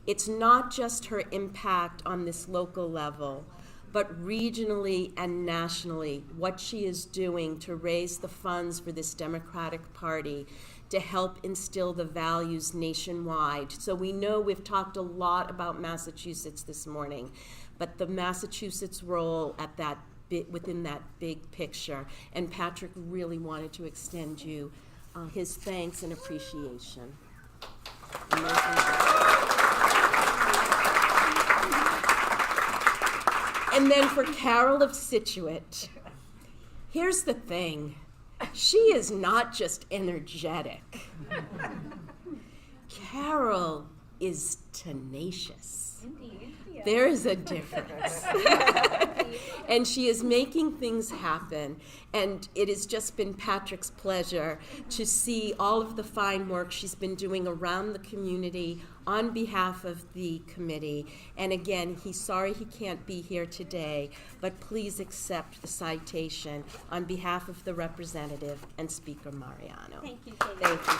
It's not just her impact on this local level, but regionally and nationally, what she is doing to raise the funds for this Democratic Party to help instill the values nationwide. So we know we've talked a lot about Massachusetts this morning, but the Massachusetts role at that within that big picture. And Patrick really wanted to extend you his thanks and appreciation. And then for Carol of Scituate, here's the thing. She is not just energetic. Carol is tenacious. Indeed. Yeah. There is a difference. And she is making things happen. And it has just been Patrick's pleasure to see all of the fine work she's been doing around the community on behalf of the committee. And again, he's sorry he can't be here today, but please accept the citation on behalf of the representative and Speaker Mariano. Thank you, Katie. Thank you.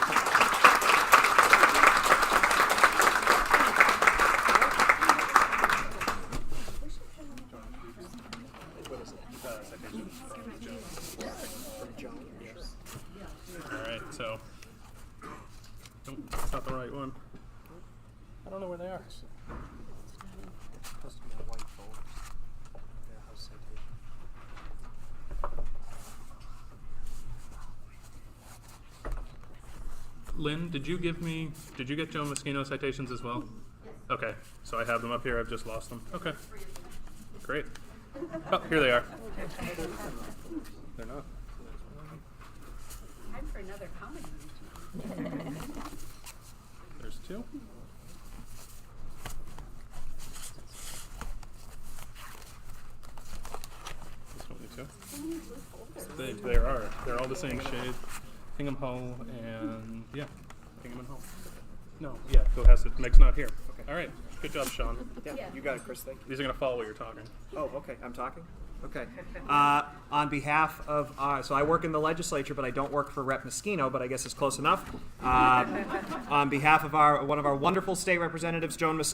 So, nope, that's not the right one. I don't know where they are. Supposed to be a white folder. Yeah, house citation. Lynn, did you get Joe Moschino citations as well? Yes. Okay, so I have them up here, I've just lost them. Okay, great. Oh, here they are. They're not. Time for another comedy routine. There's two. This one, two. They're all the same shade. Hingham Hall and, yeah, Hingham and Hall. No, yeah, Cohasset. Meg's not here. Okay. All right, good job, Sean. Yeah, you got it, Chris. Thank you. These are going to follow what you're talking. Oh, okay. I'm talking? Okay. On behalf of, so I work in the legislature, but I don't work for Rep. Moschino, but I guess it's close enough. On behalf of one of our wonderful state representatives, Joan Moschino.